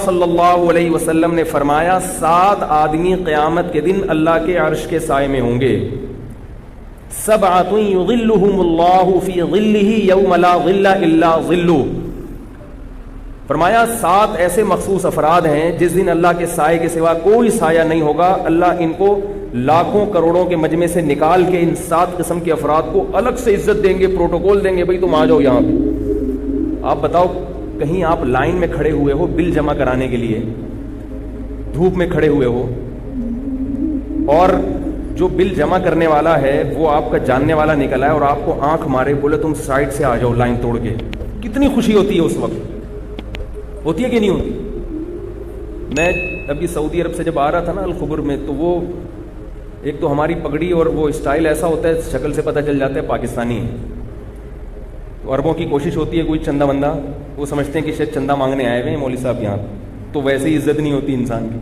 صلی اللہ علیہ وسلم نے فرمایا 7 آدمی قیامت کے دن اللہ کے عرش کے سائے میں ہوں گے. 7 یظلہم اللہ فی ظلہ یوم لا ظل الا ظلہ. فرمایا 7 ایسے مخصوص افراد ہیں جس دن اللہ کے سائے کے سوا کوئی سایہ نہیں ہوگا. اللہ ان کو لاکھوں کروڑوں کے مجمع سے نکال کے ان 7 قسم کے افراد کو الگ سے عزت دیں گے, پروٹوکول دیں گے, بھائی تم آ جاؤ یہاں پہ. آپ بتاؤ, کہیں آپ لائن میں کھڑے ہوئے ہو بل جمع کرانے کے لیے, دھوپ میں کھڑے ہوئے ہو, اور جو بل جمع کرنے والا ہے وہ آپ کا جاننے والا نکلا ہے اور آپ کو آنکھ مارے, بولے تم سائڈ سے آ جاؤ لائن توڑ کے, کتنی خوشی ہوتی ہے اس وقت؟ ہوتی ہے کہ نہیں ہوتی؟ میں ابھی سعودی عرب سے جب آ رہا تھا نا الخبر میں, تو وہ ایک تو ہماری پگڑی اور وہ اسٹائل ایسا ہوتا ہے, شکل سے پتہ چل جاتا ہے پاکستانی ہے. تو عربوں کی کوشش ہوتی ہے کوئی چندہ بندہ, وہ سمجھتے ہیں کہ شاید چندہ مانگنے آئے ہوئے ہیں مولوی صاحب یہاں, تو ویسے ہی عزت نہیں ہوتی انسان کی.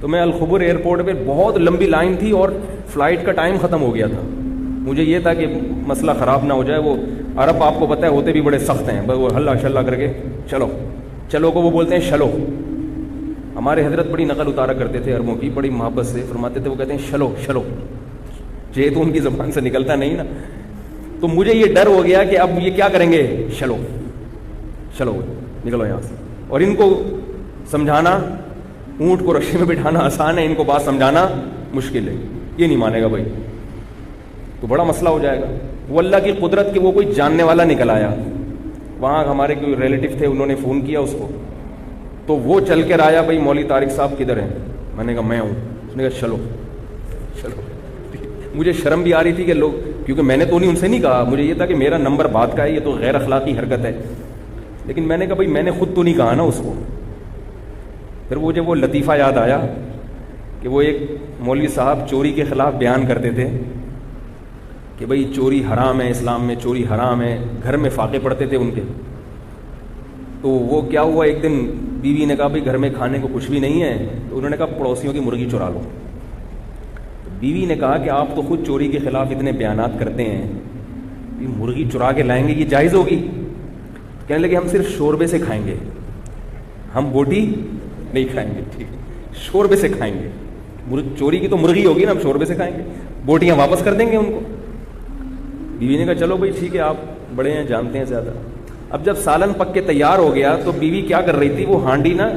تو میں الخبر ایئرپورٹ پہ بہت لمبی لائن تھی اور فلائٹ کا ٹائم ختم ہو گیا تھا. مجھے یہ تھا کہ مسئلہ خراب نہ ہو جائے. وہ عرب آپ کو پتہ ہے ہوتے بھی بڑے سخت ہیں, وہ ہلا شلا کر کے چلو چلو کو وہ بولتے ہیں شلو. ہمارے حضرت بڑی نقل اتارا کرتے تھے عربوں کی, بڑی محبت سے فرماتے تھے, وہ کہتے ہیں شلو شلو, یہ تو ان کی زبان سے نکلتا نہیں نا. تو مجھے یہ ڈر ہو گیا کہ اب یہ کیا کریں گے, شلو چلو نکلو یہاں سے. اور ان کو سمجھانا, اونٹ کو رشے میں بٹھانا آسان ہے, ان کو بات سمجھانا مشکل ہے. یہ نہیں مانے گا بھائی, تو بڑا مسئلہ ہو جائے گا. وہ اللہ کی قدرت کہ وہ کوئی جاننے والا نکل آیا. وہاں ہمارے کوئی ریلیٹیو تھے, انہوں نے فون کیا اس کو, تو وہ چل کے آیا, بھائی مولوی طارق صاحب کدھر ہیں؟ میں نے کہا میں ہوں. اس نے کہا چلو چلو. مجھے شرم بھی آ رہی تھی کہ لوگ, کیونکہ میں نے تو نہیں ان سے نہیں کہا, مجھے یہ تھا کہ میرا نمبر بات کا ہے, یہ تو غیر اخلاقی حرکت ہے. لیکن میں نے کہا بھائی میں نے خود تو نہیں کہا نا اس کو. پھر وہ جب وہ لطیفہ یاد آیا کہ وہ ایک مولوی صاحب چوری کے خلاف بیان کرتے تھے کہ بھائی چوری حرام ہے, اسلام میں چوری حرام ہے, گھر میں فاقے پڑتے تھے ان کے. تو وہ کیا ہوا, ایک دن بیوی نے کہا بھائی گھر میں کھانے کو کچھ بھی نہیں ہے, تو انہوں نے کہا پڑوسیوں کی مرغی چرا لو. بیوی نے کہا کہ آپ تو خود چوری کے خلاف اتنے بیانات کرتے ہیں, یہ مرغی چرا کے لائیں گے, یہ جائز ہوگی؟ کہنے لگے ہم صرف شوربے سے کھائیں گے, ہم بوٹی نہیں کھائیں گے. ٹھیک, شوربے سے کھائیں گے. چوری کی تو مرغی ہوگی نا, ہم شوربے سے کھائیں گے, بوٹیاں واپس کر دیں گے ان کو. بیوی نے کہا چلو بھائی ٹھیک ہے, آپ بڑے ہیں, جانتے ہیں زیادہ. اب جب سالن پک کے تیار ہو گیا تو بیوی کیا کر رہی تھی, وہ ہانڈی نا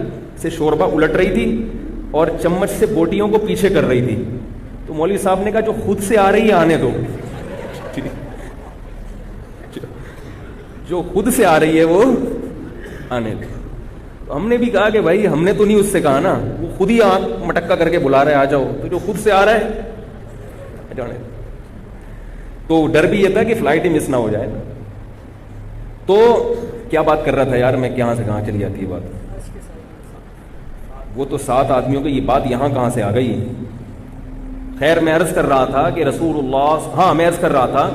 سے شوربہ الٹ رہی تھی اور چمچ سے بوٹیوں کو پیچھے کر رہی تھی. تو مولوی صاحب نے کہا جو خود سے آ رہی ہے آنے دو, جو خود سے آ رہی ہے وہ آنے دو. تو ہم نے بھی کہا کہ بھائی ہم نے تو نہیں اس سے کہا نا, وہ خود ہی آنکھ مٹکا کر کے بلا رہا ہے آ جاؤ, تو جو خود سے آ رہا ہے جانے. تو ڈر بھی یہ تھا کہ فلائٹ ہی مس نہ ہو جائے. تو کیا بات کر رہا تھا یار میں, کہاں سے کہاں چلی جاتی ہے بات. وہ تو 7 آدمیوں کی یہ بات یہاں کہاں سے آ گئی. خیر میں عرض کر رہا تھا کہ رسول اللہ, ہاں میں عرض کر رہا تھا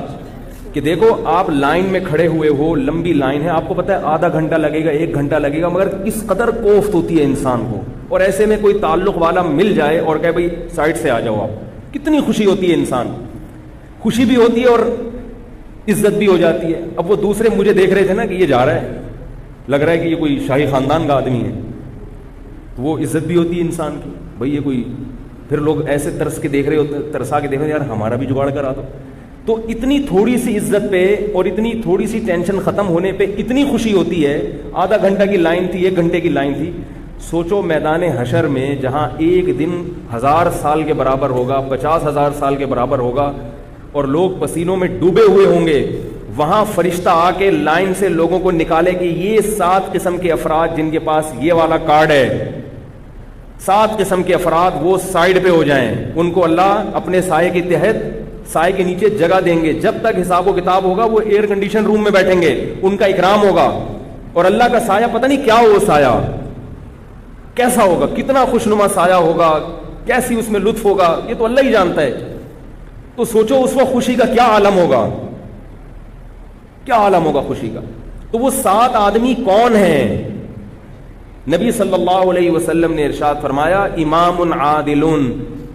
کہ دیکھو آپ لائن میں کھڑے ہوئے ہو, لمبی لائن ہے, آپ کو پتہ ہے آدھا گھنٹہ لگے گا, 1 گھنٹہ لگے گا, مگر کس قدر کوفت ہوتی ہے انسان کو. اور ایسے میں کوئی تعلق والا مل جائے اور کہے بھائی سائڈ سے آ جاؤ, آپ کتنی خوشی ہوتی ہے انسان, خوشی بھی ہوتی ہے اور عزت بھی ہو جاتی ہے. اب وہ دوسرے مجھے دیکھ رہے تھے نا کہ یہ جا رہا ہے, لگ رہا ہے کہ یہ کوئی شاہی خاندان کا آدمی ہے, تو وہ عزت بھی ہوتی ہے انسان کی, بھائی یہ کوئی. پھر لوگ ایسے ترس کے دیکھ رہے ہوتے, ترسا کے دیکھ رہے یار ہمارا بھی جگاڑ کرا دو. تو اتنی تھوڑی سی عزت پہ اور اتنی تھوڑی سی ٹینشن ختم ہونے پہ اتنی خوشی ہوتی ہے. آدھا گھنٹہ کی لائن تھی, 1 گھنٹے کی لائن تھی. سوچو میدان حشر میں جہاں ایک دن 1000 سال کے برابر ہوگا, 50,000 سال کے برابر ہوگا, اور لوگ پسینوں میں ڈوبے ہوئے ہوں گے, وہاں فرشتہ آ کے لائن سے لوگوں کو نکالے کہ یہ 7 قسم کے افراد جن کے پاس یہ والا کارڈ ہے, 7 قسم کے افراد وہ سائڈ پہ ہو جائیں. ان کو اللہ اپنے سائے کے تحت, سائے کے نیچے جگہ دیں گے. جب تک حساب و کتاب ہوگا وہ ایئر کنڈیشن روم میں بیٹھیں گے, ان کا اکرام ہوگا. اور اللہ کا سایہ پتہ نہیں کیا ہو, سایہ کیسا ہوگا, کتنا خوشنما سایہ ہوگا, کیسی اس میں لطف ہوگا, یہ تو اللہ ہی جانتا ہے. تو سوچو اس وقت خوشی کا کیا عالم ہوگا, کیا عالم ہوگا خوشی کا. تو وہ 7 آدمی کون ہیں؟ نبی صلی اللہ علیہ وسلم نے ارشاد فرمایا امام عادل,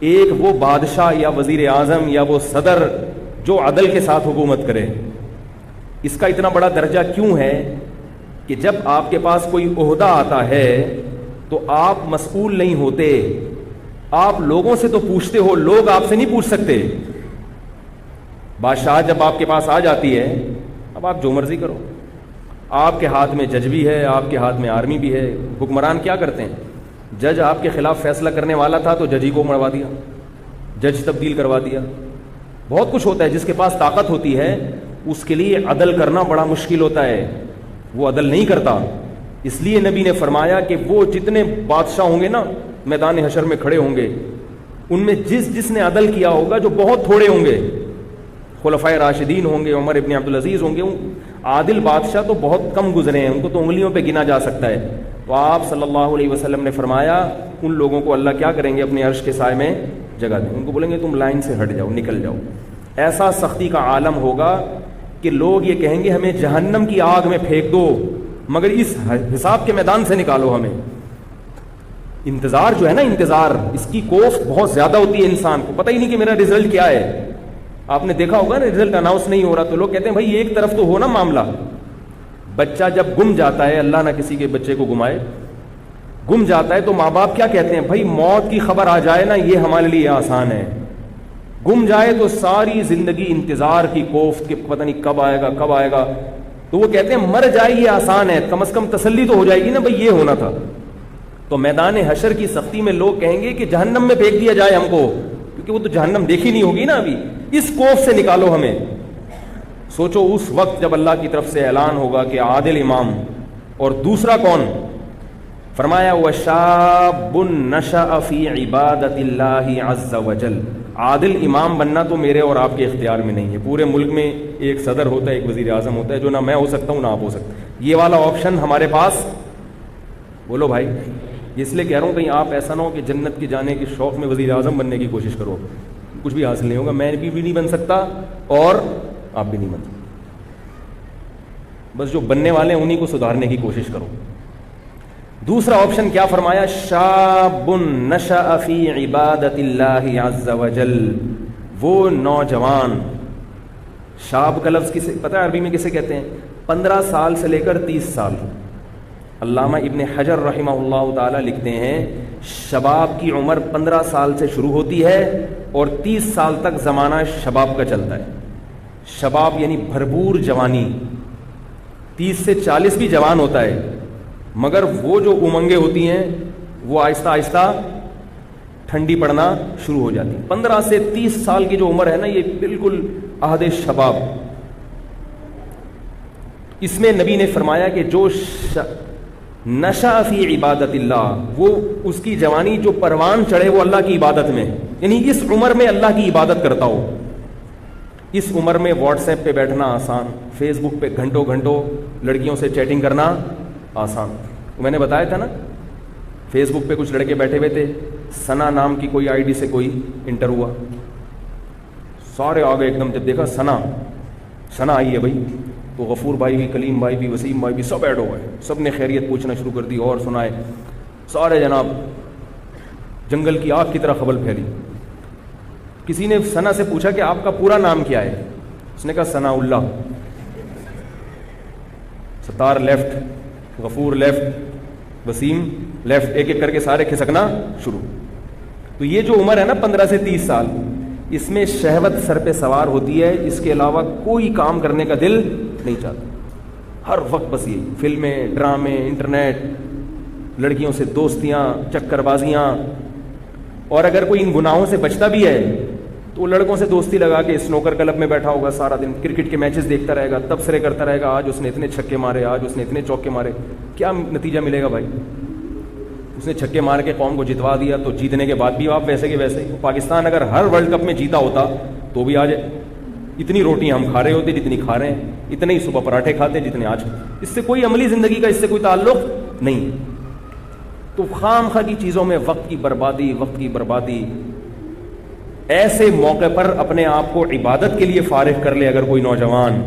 ایک وہ بادشاہ یا وزیر اعظم یا وہ صدر جو عدل کے ساتھ حکومت کرے. اس کا اتنا بڑا درجہ کیوں ہے کہ جب آپ کے پاس کوئی عہدہ آتا ہے تو آپ مسئول نہیں ہوتے. آپ لوگوں سے تو پوچھتے ہو, لوگ آپ سے نہیں پوچھ سکتے. بادشاہ جب آپ کے پاس آ جاتی ہے, اب آپ جو مرضی کرو. آپ کے ہاتھ میں جج بھی ہے, آپ کے ہاتھ میں آرمی بھی ہے. حکمران کیا کرتے ہیں؟ جج آپ کے خلاف فیصلہ کرنے والا تھا تو جج ہی کو مروا دیا, جج تبدیل کروا دیا. بہت کچھ ہوتا ہے. جس کے پاس طاقت ہوتی ہے اس کے لیے عدل کرنا بڑا مشکل ہوتا ہے, وہ عدل نہیں کرتا. اس لیے نبی نے فرمایا کہ وہ جتنے بادشاہ ہوں گے نا میدان حشر میں کھڑے ہوں گے, ان میں جس نے عدل کیا ہوگا, جو بہت تھوڑے ہوں گے, خلفائے راشدین ہوں گے, عمر ابن عبدالعزیز ہوں گے, عادل بادشاہ تو بہت کم گزرے ہیں, ان کو تو انگلیوں پہ گنا جا سکتا ہے. تو آپ صلی اللہ علیہ وسلم نے فرمایا ان لوگوں کو اللہ کیا کریں گے؟ اپنے عرش کے سائے میں جگہ دیں. ان کو بولیں گے تم لائن سے ہٹ جاؤ, نکل جاؤ. ایسا سختی کا عالم ہوگا کہ لوگ یہ کہیں گے ہمیں جہنم کی آگ میں پھینک دو, مگر اس حساب کے میدان سے نکالو ہمیں. انتظار جو ہے نا, انتظار, اس کی کوفت بہت زیادہ ہوتی ہے. انسان کو پتہ ہی نہیں کہ میرا رزلٹ کیا ہے. آپ نے دیکھا ہوگا نا, رزلٹ اناؤنس نہیں ہو رہا تو لوگ کہتے ہیں بھائی ایک طرف تو ہو نا معاملہ. بچہ جب گم جاتا ہے, اللہ نہ کسی کے بچے کو گمائے, گم جاتا ہے تو ماں باپ کیا کہتے ہیں؟ بھائی موت کی خبر آ جائے نا, یہ ہمارے لیے آسان ہے. گم جائے تو ساری زندگی انتظار کی کوفت کہ پتہ نہیں کب آئے گا کب آئے گا. تو وہ کہتے ہیں مر جائے یہ آسان ہے, کم از کم تسلی تو ہو جائے گی نا بھائی یہ ہونا تھا. تو میدان حشر کی سختی میں لوگ کہیں گے کہ جہنم میں پھینک دیا جائے ہم کو, کیونکہ وہ تو جہنم دیکھی نہیں ہوگی نا ابھی. اس کوف سے نکالو ہمیں. سوچو اس وقت جب اللہ کی طرف سے اعلان ہوگا کہ عادل امام, اور دوسرا کون؟ فرمایا وَشَابٌ نَشَأَ فِي عِبَادَةِ اللَّهِ عَزَّ وَجَلَّ. عادل امام بننا تو میرے اور آپ کے اختیار میں نہیں ہے. پورے ملک میں ایک صدر ہوتا ہے, ایک وزیر اعظم ہوتا ہے, جو نہ میں ہو سکتا ہوں نہ آپ ہو سکتے. یہ والا آپشن ہمارے پاس, بولو بھائی. اس لیے کہہ رہا ہوں کہیں آپ ایسا نہ ہو کہ جنت کی جانے کے شوق میں وزیر اعظم بننے کی کوشش کرو, کچھ بھی حاصل نہیں ہوگا. میں بھی نہیں بن سکتا اور آپ بھی نہیں بن سکتے. بس جو بننے والے ہیں انہیں کو سدھارنے کی کوشش کرو. دوسرا آپشن کیا فرمایا؟ شاب نشأ فی عبادت اللہ عز وجل. وہ نوجوان, شاب کا لفظ کسے پتہ ہے عربی میں کسے کہتے ہیں؟ 15 سال سے لے کر 30 سال. علامہ ابن حجر رحمہ اللہ تعالی لکھتے ہیں شباب کی عمر 15 سال سے شروع ہوتی ہے اور 30 سال تک زمانہ شباب کا چلتا ہے. شباب یعنی بھرپور جوانی. 30 سے 40 بھی جوان ہوتا ہے, مگر وہ جو امنگیں ہوتی ہیں وہ آہستہ آہستہ ٹھنڈی پڑنا شروع ہو جاتی. 15 سے 30 سال کی جو عمر ہے نا, یہ بالکل عہد شباب. اس میں نبی نے فرمایا کہ جو نشأ فی عبادت اللہ, وہ اس کی جوانی جو پروان چڑھے وہ اللہ کی عبادت میں, یعنی اس عمر میں اللہ کی عبادت کرتا ہو. اس عمر میں واٹس ایپ پہ بیٹھنا آسان, فیس بک پہ گھنٹوں گھنٹوں لڑکیوں سے چیٹنگ کرنا آسان. میں نے بتایا تھا نا, فیس بک پہ کچھ لڑکے بیٹھے ہوئے تھے, ثنا نام کی کوئی آئی ڈی سے کوئی انٹر ہوا, سارے آ گئے ایک دم. جب دیکھا ثنا آئی ہے بھائی, تو غفور بھائی بھی, کلیم بھائی بھی, وسیم بھائی بھی, سب ایڈ ہو گئے. سب نے خیریت پوچھنا شروع کر دی اور سنائے. سارے جناب جنگل کی آگ کی طرح خبر پھیلی. کسی نے ثنا سے پوچھا کہ آپ کا پورا نام کیا ہے؟ اس نے کہا ثناء اللہ. ستار لیفٹ, غفور لیفٹ, وسیم لیفٹ, ایک ایک کر کے سارے کھسکنا شروع. تو یہ جو عمر ہے نا 15 سے 30 سال, اس میں شہوت سر پہ سوار ہوتی ہے. اس کے علاوہ کوئی کام کرنے کا دل نہیں چاہتا. ہر وقت بس یہ فلمیں, ڈرامے, انٹرنیٹ, لڑکیوں سے دوستیاں, چکر بازیاں. اور اگر کوئی ان گناہوں سے بچتا بھی ہے تو وہ لڑکوں سے دوستی لگا کے اسنوکر کلب میں بیٹھا ہوگا سارا دن, کرکٹ کے میچز دیکھتا رہے گا, تبصرے کرتا رہے گا, آج اس نے اتنے چھکے مارے, آج اس نے اتنے چوکے مارے. کیا نتیجہ ملے گا بھائی؟ اس نے چھکے مار کے قوم کو جتوا دیا, تو جیتنے کے بعد بھی آپ ویسے کے ویسے. پاکستان اگر ہر ورلڈ کپ میں جیتا ہوتا تو بھی آج اتنی روٹیاں ہم کھا رہے ہوتے جتنی کھا رہے ہیں, اتنے ہی صبح پراٹھے کھاتے جتنے آج. اس سے کوئی عملی زندگی کا اس سے کوئی تعلق نہیں. تو خام خواہ کی چیزوں میں وقت کی بربادی. ایسے موقع پر اپنے آپ کو عبادت کے لیے فارغ کر لے اگر کوئی نوجوان,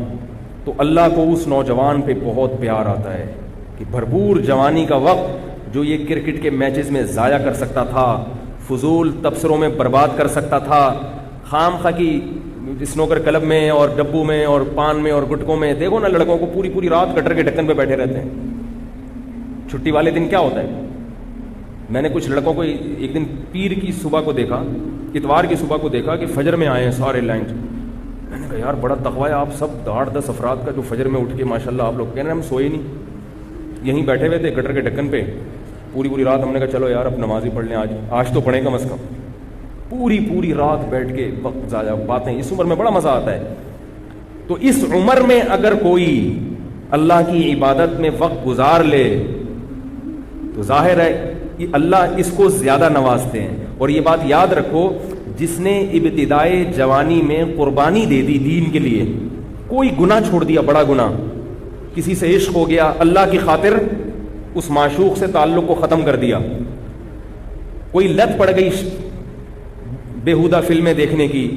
تو اللہ کو اس نوجوان پہ بہت پیار آتا ہے کہ بھرپور جوانی کا وقت جو یہ کرکٹ کے میچز میں ضائع کر سکتا تھا, فضول تبصروں میں برباد کر سکتا تھا, خام خواہ کی اسنوکر کلب میں اور ڈبو میں اور پان میں اور گٹکوں میں. دیکھو نا لڑکوں کو پوری رات کٹر کے ڈھکن پہ بیٹھے رہتے ہیں. چھٹی والے دن کیا ہوتا ہے؟ میں نے کچھ لڑکوں کو ایک دن پیر کی صبح کو دیکھا، اتوار کی صبح کو دیکھا کہ فجر میں آئے ہیں سارے لائن. میں نے کہا یار بڑا تقویٰ ہے آپ سب 8-10 افراد کا جو فجر میں اٹھ کے ماشاءاللہ آپ لوگ کہہ رہے ہیں ہم سوئے نہیں، یہیں بیٹھے ہوئے تھے گٹر کے ڈھکن پہ پوری رات. ہم نے کہا چلو یار اب نماز ہی پڑھ لیں، آج تو پڑھیں کم از کم. پوری رات بیٹھ کے وقت ضائع باتیں. اس عمر میں بڑا مزہ آتا ہے. تو اس عمر میں اگر کوئی اللہ کی عبادت میں وقت گزار لے تو ظاہر ہے کہ اللہ اس کو زیادہ نوازتے ہیں. اور یہ بات یاد رکھو، جس نے ابتدائے جوانی میں قربانی دے دی دین کے لیے، کوئی گناہ چھوڑ دیا، بڑا گناہ، کسی سے عشق ہو گیا، اللہ کی خاطر اس معشوق سے تعلق کو ختم کر دیا، کوئی لت پڑ گئی بیہودہ فلمیں دیکھنے کی،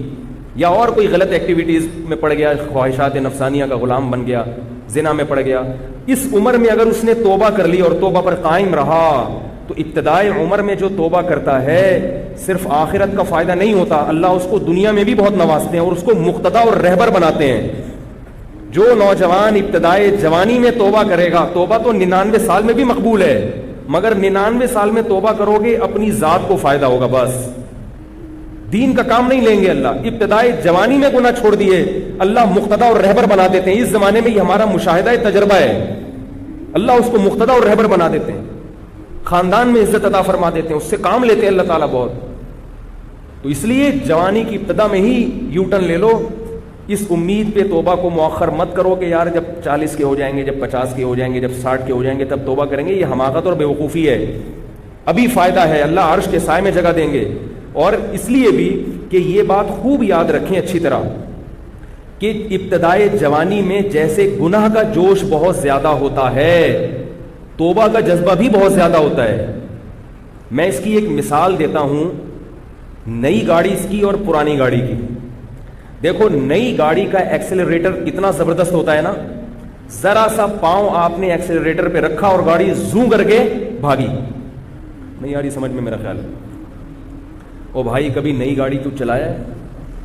یا اور کوئی غلط ایکٹیویٹیز میں پڑ گیا، خواہشات نفسانیہ کا غلام بن گیا، زنا میں پڑ گیا، اس عمر میں اگر اس نے توبہ کر لی اور توبہ پر قائم رہا تو ابتدائی عمر میں جو توبہ کرتا ہے صرف آخرت کا فائدہ نہیں ہوتا، اللہ اس کو دنیا میں بھی بہت نوازتے ہیں اور اس کو مقتدا اور رہبر بناتے ہیں. جو نوجوان ابتدائی جوانی میں توبہ کرے گا، توبہ تو 99 سال میں بھی مقبول ہے، مگر 99 سال میں توبہ کرو گے اپنی ذات کو فائدہ ہوگا، بس دین کا کام نہیں لیں گے. اللہ ابتدائی جوانی میں گناہ چھوڑ دیے، اللہ مقتدا اور رہبر بنا دیتے ہیں. اس زمانے میں یہ ہمارا مشاہدہ تجربہ ہے، اللہ اس کو مقتدا اور رہبر بنا دیتے ہیں، خاندان میں عزت عطا فرما دیتے ہیں، اس سے کام لیتے ہیں اللہ تعالیٰ بہت. تو اس لیے جوانی کی ابتدا میں ہی یو ٹرن لے لو. اس امید پہ توبہ کو مؤخر مت کرو کہ یار جب 40 کے ہو جائیں گے، جب 50 کے ہو جائیں گے، جب 60 کے ہو جائیں گے تب توبہ کریں گے. یہ حماقت اور بیوقوفی ہے. ابھی فائدہ ہے، اللہ عرش کے سائے میں جگہ دیں گے. اور اس لیے بھی کہ یہ بات خوب یاد رکھیں اچھی طرح کہ ابتدائے جوانی میں جیسے گناہ کا جوش بہت زیادہ ہوتا ہے، توبہ کا جذبہ بھی بہت زیادہ ہوتا ہے. میں اس کی ایک مثال دیتا ہوں، نئی گاڑی اس کی اور پرانی گاڑی کی. دیکھو نئی گاڑی کا ایکسیلریٹر کتنا زبردست ہوتا ہے نا، ذرا سا پاؤں آپ نے ایکسیلریٹر پہ رکھا اور گاڑی زوں کر کے بھاگی. نہیں آ رہی سمجھ میں میرا خیال ہے. او بھائی کبھی نئی گاڑی تو چلایا ہے؟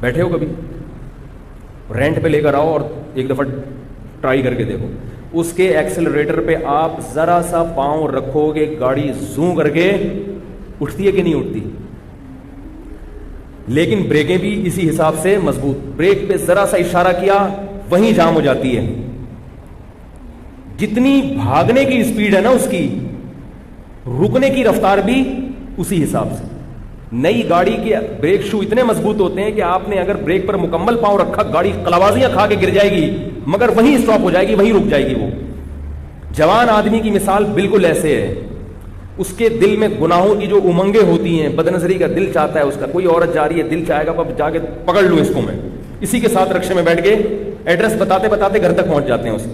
بیٹھے ہو کبھی؟ رینٹ پہ لے کر آؤ اور ایک دفعہ ٹرائی کر کے دیکھو. اس کے ایکسیلریٹر پہ آپ ذرا سا پاؤں رکھو گے گاڑی زوں کر کے اٹھتی ہے کہ نہیں اٹھتی؟ لیکن بریکیں بھی اسی حساب سے مضبوط. بریک پہ ذرا سا اشارہ کیا وہیں جام ہو جاتی ہے. جتنی بھاگنے کی اسپیڈ ہے نا اس کی، رکنے کی رفتار بھی اسی حساب سے. نئی گاڑی کے بریک شو اتنے مضبوط ہوتے ہیں کہ آپ نے اگر بریک پر مکمل پاؤں رکھا گاڑی قلبازیاں کھا کے گر جائے گی مگر وہیں اسٹاپ ہو جائے گی، وہیں رک جائے گی. وہ جوان آدمی کی مثال بالکل ایسے ہے. اس کے دل میں گناہوں کی جو امنگیں ہوتی ہیں، بد نظری کا دل چاہتا ہے اس کا، کوئی عورت جا رہی ہے دل چاہے گا اب جا کے پکڑ لوں اس کو میں، اسی کے ساتھ رکشے میں بیٹھ کے ایڈریس بتاتے بتاتے گھر تک پہنچ جاتے ہیں اسے.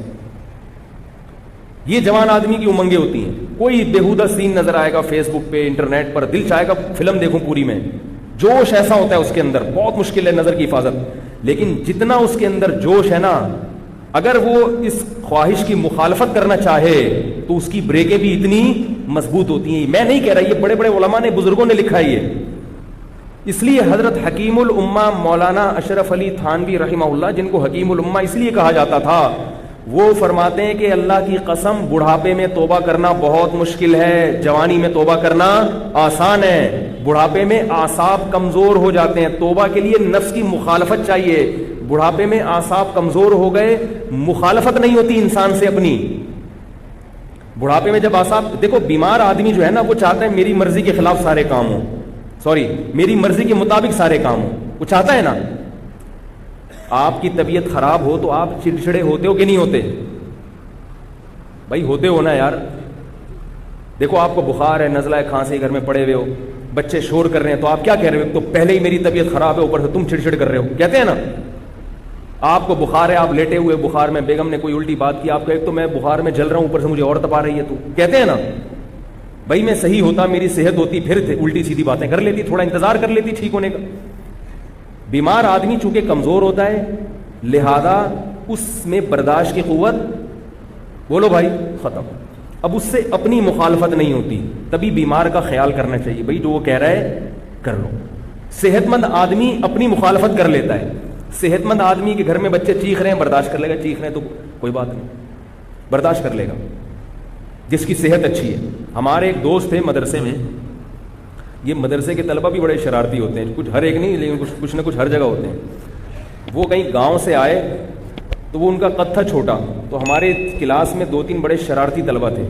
یہ جوان آدمی کی امنگیں ہوتی ہیں. کوئی بےہودہ سین نظر آئے گا فیس بک پہ، انٹرنیٹ پر، دل چاہے گا فلم دیکھوں پوری میں. جوش ایسا ہوتا ہے اس کے اندر، بہت مشکل ہے نظر کی حفاظت. لیکن جتنا اس کے اندر جوش ہے نا، اگر وہ اس خواہش کی مخالفت کرنا چاہے تو اس کی بریکیں بھی اتنی مضبوط ہوتی ہیں. میں نہیں کہہ رہا، یہ بڑے بڑے علماء نے، بزرگوں نے لکھا ہے یہ. اس لیے حضرت حکیم الامہ مولانا اشرف علی تھانوی رحمہ اللہ، جن کو حکیم الامہ اس لیے کہا جاتا تھا، وہ فرماتے ہیں کہ اللہ کی قسم بڑھاپے میں توبہ کرنا بہت مشکل ہے، جوانی میں توبہ کرنا آسان ہے. بڑھاپے میں اعصاب کمزور ہو جاتے ہیں، توبہ کے لیے نفس کی مخالفت چاہیے. بڑھاپے میں اعصاب کمزور ہو گئے، مخالفت نہیں ہوتی انسان سے اپنی. بڑھاپے میں جب اعصاب، دیکھو بیمار آدمی جو ہے نا وہ چاہتا ہے میری مرضی کے خلاف سارے کام ہوں، میری مرضی کے مطابق سارے کام ہوں، وہ چاہتا ہے نا. آپ کی طبیعت خراب ہو تو آپ چڑچڑے ہوتے ہو کہ نہیں ہوتے؟ بھائی ہوتے ہو نا یار. دیکھو آپ کو بخار ہے، نزلہ ہے، کھانسی، گھر میں پڑے ہوئے ہو، بچے شور کر رہے ہیں تو آپ کیا کہہ رہے ہو؟ تو پہلے ہی میری طبیعت خراب ہے، اوپر سے تم چڑچڑ کر رہے ہو، کہتے ہیں نا. آپ کو بخار ہے، آپ لیٹے ہوئے بخار میں، بیگم نے کوئی الٹی بات کی، آپ کہے تو میں بخار میں جل رہا ہوں، اوپر سے مجھے اور تپا رہی ہے، تو کہتے ہیں نا. بھائی میں صحیح ہوتا، میری صحت ہوتی، پھر الٹی سیدھی باتیں کر لیتی، تھوڑا انتظار کر لیتی ٹھیک ہونے کا. بیمار آدمی چونکہ کمزور ہوتا ہے، لہذا اس میں برداشت کی قوت، بولو بھائی، ختم. اب اس سے اپنی مخالفت نہیں ہوتی. تبھی بیمار کا خیال کرنا چاہیے، بھائی جو وہ کہہ رہا ہے کر لو. صحت مند آدمی اپنی مخالفت کر لیتا ہے. صحت مند آدمی کے گھر میں بچے چیخ رہے ہیں، برداشت کر لے گا، چیخ رہے ہیں تو کوئی بات نہیں، برداشت کر لے گا، جس کی صحت اچھی ہے. ہمارے ایک دوست تھے مدرسے میں، یہ مدرسے کے طلبہ بھی بڑے شرارتی ہوتے ہیں, کچھ ہر ایک نہیں لیکن کچھ نہ کچھ ہر جگہ ہوتے ہیں. وہ کہیں گاؤں سے آئے تو وہ ان کا قد تھا چھوٹا, تو ہمارے کلاس میں 2-3 بڑے شرارتی طلبہ تھے.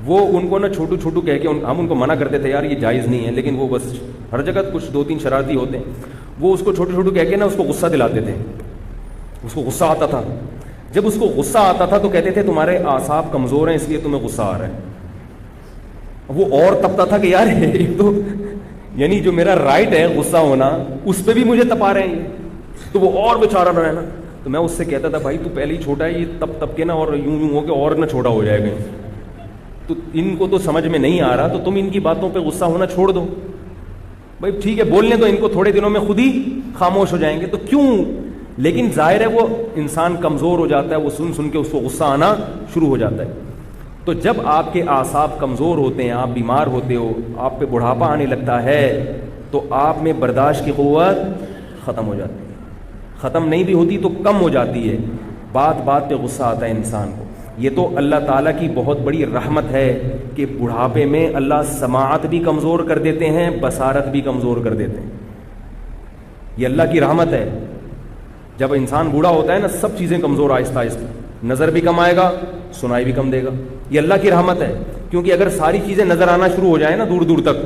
وہ ان کو نا چھوٹو چھوٹو کہہ کے ہم ان کو منع کرتے تھے, یار یہ جائز نہیں ہے, لیکن وہ بس ہر جگہ کچھ 2-3 شرارتی ہوتے ہیں. وہ اس کو چھوٹو چھوٹو کہہ کے نا اس کو غصہ دلاتے تھے. اس کو غصہ آتا تھا. جب اس کو غصہ آتا تھا تو کہتے تھے تمہارے اعصاب کمزور ہیں اس لیے تمہیں غصہ آ رہا ہے. وہ اور تپتا تھا کہ یار ایک تو یعنی جو میرا رائٹ ہے غصہ ہونا اس پہ بھی مجھے تپا رہے ہیں, تو وہ اور بیچارہ رہا ہے نا. تو میں اس سے کہتا تھا بھائی تو پہلے ہی چھوٹا ہے, یہ تپ کے نا اور یوں ہو کے اور نہ چھوٹا ہو جائے گا. تو ان کو تو سمجھ میں نہیں آ رہا تو تم ان کی باتوں پہ غصہ ہونا چھوڑ دو. بھائی ٹھیک ہے بولنے تو ان کو, تھوڑے دنوں میں خود ہی خاموش ہو جائیں گے. تو کیوں, لیکن ظاہر ہے وہ انسان کمزور ہو جاتا ہے, وہ سن کے اس کو غصہ آنا شروع ہو جاتا ہے. تو جب آپ کے اعصاب کمزور ہوتے ہیں, آپ بیمار ہوتے ہو, آپ پہ بڑھاپا آنے لگتا ہے, تو آپ میں برداشت کی قوت ختم ہو جاتی ہے. ختم نہیں بھی ہوتی تو کم ہو جاتی ہے. بات بات پہ غصہ آتا ہے انسان کو. یہ تو اللہ تعالیٰ کی بہت بڑی رحمت ہے کہ بڑھاپے میں اللہ سماعت بھی کمزور کر دیتے ہیں, بصارت بھی کمزور کر دیتے ہیں. یہ اللہ کی رحمت ہے. جب انسان بوڑھا ہوتا ہے نا سب چیزیں کمزور آہستہ آہستہ, نظر بھی کم آئے گا, سنائی بھی کم دے گا. یہ اللہ کی رحمت ہے, کیونکہ اگر ساری چیزیں نظر آنا شروع ہو جائیں نا دور دور تک,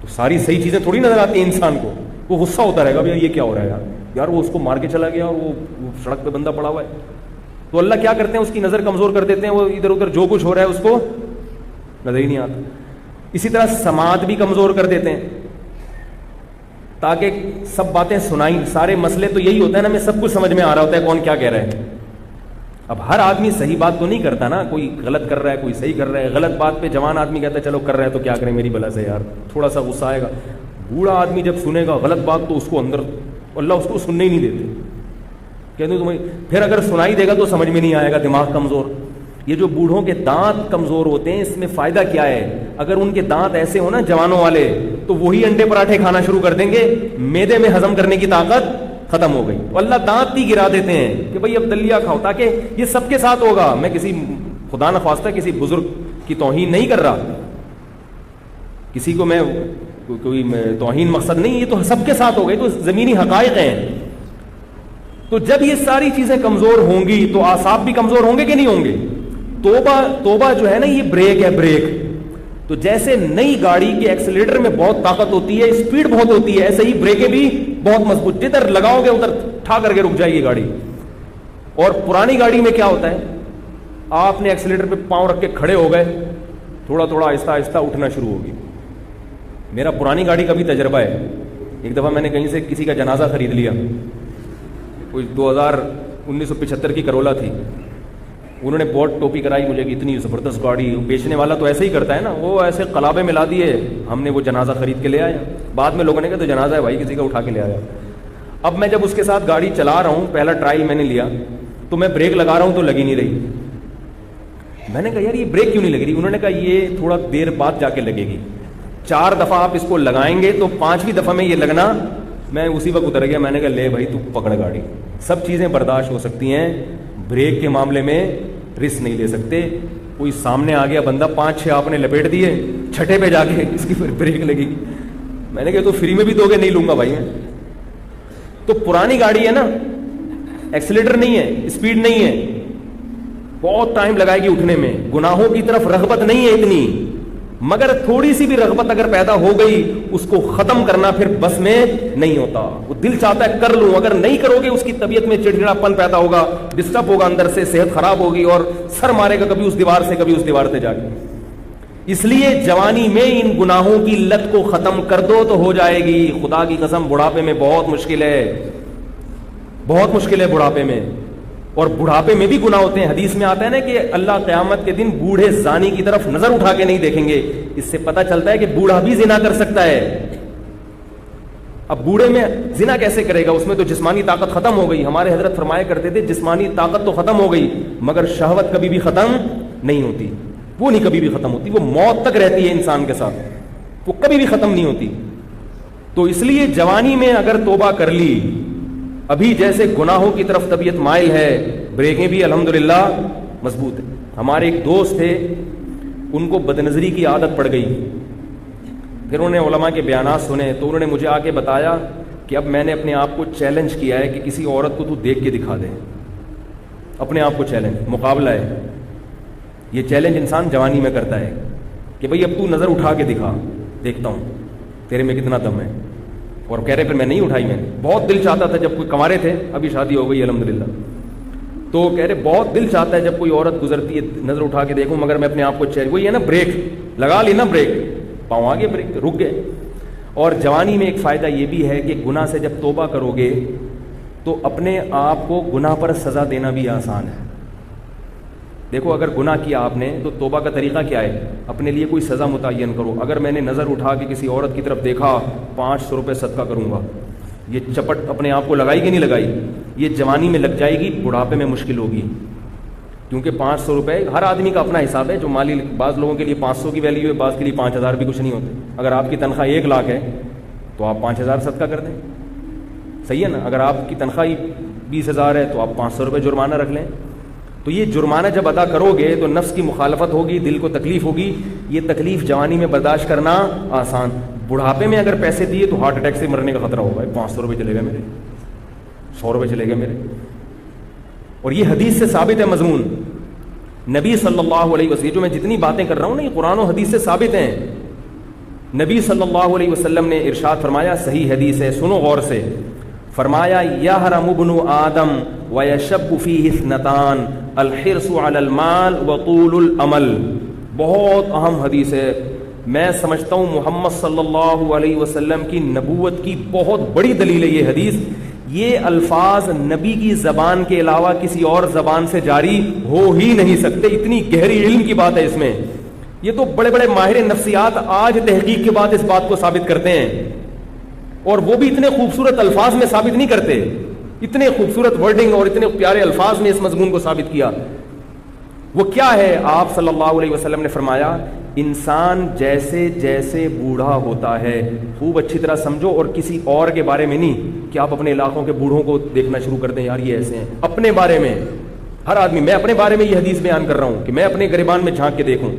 تو ساری صحیح چیزیں تھوڑی نظر آتی ہیں انسان کو. وہ غصہ ہوتا رہے گا بھائی یہ کیا ہو رہا ہے یار وہ اس کو مار کے چلا گیا اور وہ سڑک پہ بندہ پڑا ہوا ہے. تو اللہ کیا کرتے ہیں, اس کی نظر کمزور کر دیتے ہیں, وہ ادھر ادھر جو کچھ ہو رہا ہے اس کو نظر ہی نہیں آتا. اسی طرح سماعت بھی کمزور کر دیتے ہیں تاکہ سب باتیں سنائیں. سارے مسئلے تو یہی ہوتا ہے نا, ہمیں سب کچھ سمجھ میں آ رہا ہوتا ہے کون کیا کہہ رہا ہے. اب ہر آدمی صحیح بات تو نہیں کرتا نا, کوئی غلط کر رہا ہے کوئی صحیح کر رہا ہے. غلط بات پہ جوان آدمی کہتا ہے چلو کر رہا ہے تو کیا کریں میری بلا سے یار, تھوڑا سا غصہ آئے گا. بوڑھا آدمی جب سنے گا غلط بات تو اس کو اندر اللہ اس کو سننے ہی نہیں دیتے, کہتے تمہیں پھر اگر سنائی دے گا تو سمجھ میں نہیں آئے گا, دماغ کمزور. یہ جو بوڑھوں کے دانت کمزور ہوتے ہیں اس میں فائدہ کیا ہے, اگر ان کے دانت ایسے ہو نا جوانوں والے تو وہی انڈے پراٹھے کھانا شروع کر دیں گے, میدے میں ہضم کرنے کی طاقت ختم ہو گئی. اللہ دانت بھی گرا دیتے ہیں کہ بھئی اب دلیا کھاؤ, تاکہ یہ سب کے ساتھ ہوگا. میں کسی خدا نخواستہ کسی بزرگ کی توہین نہیں کر رہا, کسی کو میں کوئی توہین مقصد نہیں, یہ تو سب کے ساتھ ہو گئی, تو زمینی حقائق ہیں. تو جب یہ ساری چیزیں کمزور ہوں گی تو اعصاب بھی کمزور ہوں گے کہ نہیں ہوں گے. توبہ جو ہے نا یہ بریک ہے, بریک. تو جیسے نئی گاڑی کے ایکسیلیٹر میں بہت طاقت ہوتی ہے, اسپیڈ بہت ہوتی ہے, ایسے ہی بریکیں بھی بہت مضبوط, جدھر لگاؤ گے ادھر ٹھا کر کے رک جائے گی گاڑی. اور پرانی گاڑی میں کیا ہوتا ہے, آپ نے ایکسیلیٹر پہ پاؤں رکھ کے کھڑے ہو گئے, تھوڑا تھوڑا آہستہ آہستہ اٹھنا شروع ہوگی. میرا پرانی گاڑی کا بھی تجربہ ہے. ایک دفعہ میں نے کہیں سے کسی کا جنازہ خرید لیا, کوئی 1975 کی کرولا تھی. انہوں نے بہت ٹوپی کرائی مجھے کہ اتنی زبردست گاڑی. بیچنے والا تو ایسے ہی کرتا ہے نا, وہ ایسے قلابے میں لا دیے, ہم نے وہ جنازہ خرید کے لے آیا. بعد میں لوگوں نے کہا تو جنازہ ہے بھائی, کسی کا اٹھا کے لے آیا. اب میں جب اس کے ساتھ گاڑی چلا رہا ہوں, پہلا ٹرائل میں نے لیا, تو میں بریک لگا رہا ہوں تو لگی نہیں رہی. میں نے کہا یار یہ بریک کیوں نہیں لگ رہی. انہوں نے کہا یہ تھوڑا دیر بعد جا کے لگے گی, 4 دفعہ آپ اس کو لگائیں گے تو 5ویں دفعہ میں یہ لگنا. میں اسی وقت اتر گیا, میں نے کہا لے بھائی تو پکڑ گاڑی. سب چیزیں برداشت ہو سکتی ہیں, بریک کے معاملے میں رسک نہیں لے سکتے. کوئی سامنے آ گیا بندہ, 5-6 آپ نے لپیٹ دیے, 6ٹھے پہ جا کے اس کی پھر بریک لگی. میں نے کہا تو فری میں بھی دو گے, نہیں لوں گا بھائی میں. تو پرانی گاڑی ہے نا, ایکسیلیٹر نہیں ہے, اسپیڈ نہیں ہے, بہت ٹائم لگائے گی اٹھنے میں. گناہوں کی طرف رغبت نہیں ہے اتنی, مگر تھوڑی سی بھی رغبت اگر پیدا ہو گئی اس کو ختم کرنا پھر بس میں نہیں ہوتا. وہ دل چاہتا ہے کر لوں, اگر نہیں کرو گے اس کی طبیعت میں چڑچڑاپن پیدا ہوگا, ڈسٹرب ہوگا اندر سے, صحت خراب ہوگی اور سر مارے گا کبھی اس دیوار سے کبھی اس دیوار سے جا کے. اس لیے جوانی میں ان گناہوں کی لت کو ختم کر دو تو ہو جائے گی. خدا کی قسم بڑھاپے میں بہت مشکل ہے, بہت مشکل ہے بڑھاپے میں. اور بڑھاپے میں بھی گناہ ہوتے ہیں. حدیث میں آتا ہے نا کہ اللہ قیامت کے دن بوڑھے زانی کی طرف نظر اٹھا کے نہیں دیکھیں گے. اس سے پتہ چلتا ہے کہ بوڑھا بھی زنا کر سکتا ہے. اب بوڑھے میں زنا کیسے کرے گا, اس میں تو جسمانی طاقت ختم ہو گئی. ہمارے حضرت فرمایا کرتے تھے جسمانی طاقت تو ختم ہو گئی مگر شہوت کبھی بھی ختم نہیں ہوتی. وہ نہیں کبھی بھی ختم ہوتی, وہ موت تک رہتی ہے انسان کے ساتھ, وہ کبھی بھی ختم نہیں ہوتی. تو اس لیے جوانی میں اگر توبہ کر لی, ابھی جیسے گناہوں کی طرف طبیعت مائل ہے, بریکیں بھی الحمدللہ مضبوط ہیں. ہمارے ایک دوست تھے, ان کو بدنظری کی عادت پڑ گئی. پھر انہوں نے علماء کے بیانات سنے تو انہوں نے مجھے آ کے بتایا کہ اب میں نے اپنے آپ کو چیلنج کیا ہے کہ کسی عورت کو تو دیکھ کے دکھا دے. اپنے آپ کو چیلنج، مقابلہ ہے. یہ چیلنج انسان جوانی میں کرتا ہے کہ بھئی اب تو نظر اٹھا کے دکھا، دیکھتا ہوں تیرے میں کتنا دم ہے. اور کہہ رہے پھر میں نہیں اٹھائی. میں نے بہت دل چاہتا تھا جب کوئی کنوارے تھے، ابھی شادی ہو گئی الحمدللہ، تو کہہ رہے بہت دل چاہتا ہے جب کوئی عورت گزرتی ہے نظر اٹھا کے دیکھوں، مگر میں اپنے آپ کو وہی ہے نا بریک لگا لی نا، بریک پاؤں آگے بریک رک گئے. اور جوانی میں ایک فائدہ یہ بھی ہے کہ گناہ سے جب توبہ کرو گے تو اپنے آپ کو گناہ پر سزا دینا بھی آسان ہے. دیکھو اگر گناہ کیا آپ نے تو توبہ کا طریقہ کیا ہے؟ اپنے لیے کوئی سزا متعین کرو. اگر میں نے نظر اٹھا کے کسی عورت کی طرف دیکھا 500 روپے صدقہ کروں گا، یہ چپٹ اپنے آپ کو لگائی کہ نہیں لگائی؟ یہ جوانی میں لگ جائے گی، بڑھاپے میں مشکل ہوگی. کیونکہ 500 روپے ہر آدمی کا اپنا حساب ہے. جو مالی بعض لوگوں کے لیے 500 کی ویلیو ہے، بعض کے لیے 5000 بھی کچھ نہیں ہوتے. اگر آپ کی تنخواہ 1 لاکھ ہے تو آپ 5000 صدقہ کر دیں، صحیح ہے نا. اگر آپ کی تنخواہ 20000 ہے تو آپ 500 روپے جرمانہ رکھ لیں. تو یہ جرمانہ جب ادا کرو گے تو نفس کی مخالفت ہوگی، دل کو تکلیف ہوگی. یہ تکلیف جوانی میں برداشت کرنا آسان. بڑھاپے میں اگر پیسے دیے تو ہارٹ اٹیک سے مرنے کا خطرہ ہوگا. 500 روپے چلے گئے میرے، 100 روپے چلے گئے میرے. اور یہ حدیث سے ثابت ہے مضمون. نبی صلی اللہ علیہ وسلم، جو میں جتنی باتیں کر رہا ہوں نا یہ قرآن و حدیث سے ثابت ہیں. نبی صلی اللہ علیہ وسلم نے ارشاد فرمایا، صحیح حدیث ہے، سنو غور سے. فرمایا یحرم ابن آدم ویشب فیہ اثنتان الحرص علی المال وطول العمل. بہت اہم حدیث ہے. میں سمجھتا ہوں محمد صلی اللہ علیہ وسلم کی نبوت کی بہت بڑی دلیل ہے یہ حدیث. یہ الفاظ نبی کی زبان کے علاوہ کسی اور زبان سے جاری ہو ہی نہیں سکتے. اتنی گہری علم کی بات ہے اس میں. یہ تو بڑے بڑے ماہر نفسیات آج تحقیق کے بعد اس بات کو ثابت کرتے ہیں، اور وہ بھی اتنے خوبصورت الفاظ میں ثابت نہیں کرتے. اتنے خوبصورت ورڈنگ اور اتنے پیارے الفاظ میں اس مضمون کو ثابت کیا. وہ کیا ہے؟ آپ صلی اللہ علیہ وسلم نے فرمایا، انسان جیسے جیسے بوڑھا ہوتا ہے، خوب اچھی طرح سمجھو، اور کسی اور کے بارے میں نہیں کہ آپ اپنے علاقوں کے بوڑھوں کو دیکھنا شروع کر دیں، یار یہ ایسے ہیں. اپنے بارے میں ہر آدمی، میں اپنے بارے میں یہ حدیث بیان کر رہا ہوں کہ میں اپنے گریبان میں جھانک کے دیکھوں.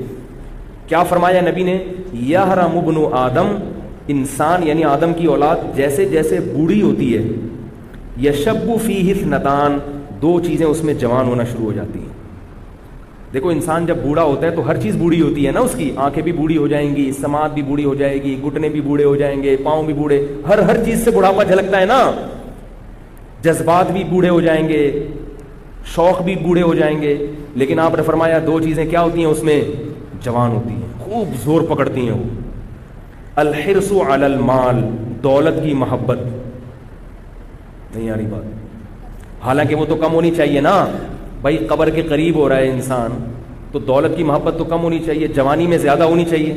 کیا فرمایا نبی نے؟ یحرم ابن آدم، انسان یعنی آدم کی اولاد جیسے جیسے بوڑھی ہوتی ہے، یشب فیہ اثنتان، 2 چیزیں اس میں جوان ہونا شروع ہو جاتی ہیں. دیکھو انسان جب بوڑھا ہوتا ہے تو ہر چیز بوڑھی ہوتی ہے نا. اس کی آنکھیں بھی بوڑھی ہو جائیں گی، سماعت بھی بوڑھی ہو جائے گی، گھٹنے بھی بوڑھے ہو جائیں گے، پاؤں بھی بوڑھے، ہر چیز سے بڑھاپا جھلکتا ہے نا. جذبات بھی بوڑھے ہو جائیں گے، شوق بھی بوڑھے ہو جائیں گے. لیکن آپ نے فرمایا 2 چیزیں کیا ہوتی ہیں اس میں؟ جوان ہوتی ہیں، خوب زور پکڑتی ہیں. وہ الحرص علی المال، دولت کی محبت. نہیں آ رہی بات؟ حالانکہ وہ تو کم ہونی چاہیے نا. بھائی قبر کے قریب ہو رہا ہے انسان تو دولت کی محبت تو کم ہونی چاہیے، جوانی میں زیادہ ہونی چاہیے.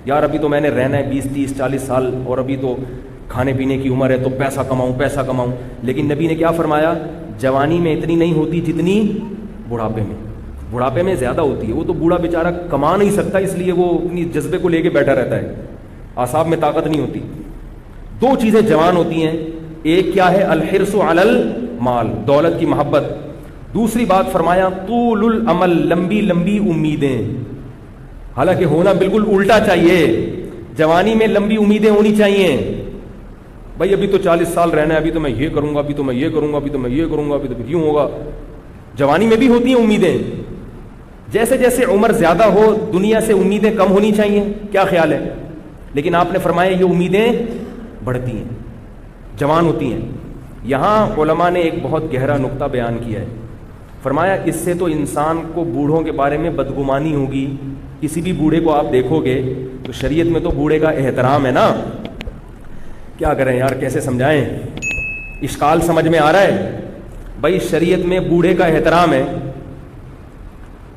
یار ابھی تو میں نے رہنا ہے 20 30 40 سال، اور ابھی تو کھانے پینے کی عمر ہے تو پیسہ کماؤں. لیکن نبی نے کیا فرمایا؟ جوانی میں اتنی نہیں ہوتی جتنی بڑھاپے میں زیادہ ہوتی ہے. وہ تو بوڑھا بیچارہ کما نہیں سکتا، اس لیے وہ اپنی جذبے کو لے کے بیٹھا رہتا ہے، اعصاب میں طاقت نہیں ہوتی. 2 چیزیں جوان ہوتی ہیں. ایک کیا ہے؟ الحرص علی المال، دولت کی محبت. دوسری بات فرمایا طول العمل، لمبی لمبی امیدیں. حالانکہ ہونا بالکل الٹا چاہیے. جوانی میں لمبی امیدیں ہونی چاہیے. بھائی ابھی تو 40 سال رہنا ہے، ابھی تو میں یہ کروں گا، ابھی تو میں یہ کروں گا، ابھی تو میں یہ کروں گا، ابھی تو کیوں ہوگا. جوانی میں بھی ہوتی ہیں امیدیں. جیسے جیسے عمر زیادہ ہو دنیا سے امیدیں کم ہونی چاہیے. کیا خیال ہے؟ لیکن آپ نے فرمایا یہ امیدیں بڑھتی ہیں، جوان ہوتی ہیں. یہاں علماء نے ایک بہت گہرا نقطہ بیان کیا ہے. فرمایا اس سے تو انسان کو بوڑھوں کے بارے میں بدگمانی ہوگی. کسی بھی بوڑھے کو آپ دیکھو گے تو شریعت میں تو بوڑھے کا احترام ہے نا. کیا کریں یار، کیسے سمجھائیں؟ اشکال سمجھ میں آ رہا ہے؟ بھائی شریعت میں بوڑھے کا احترام ہے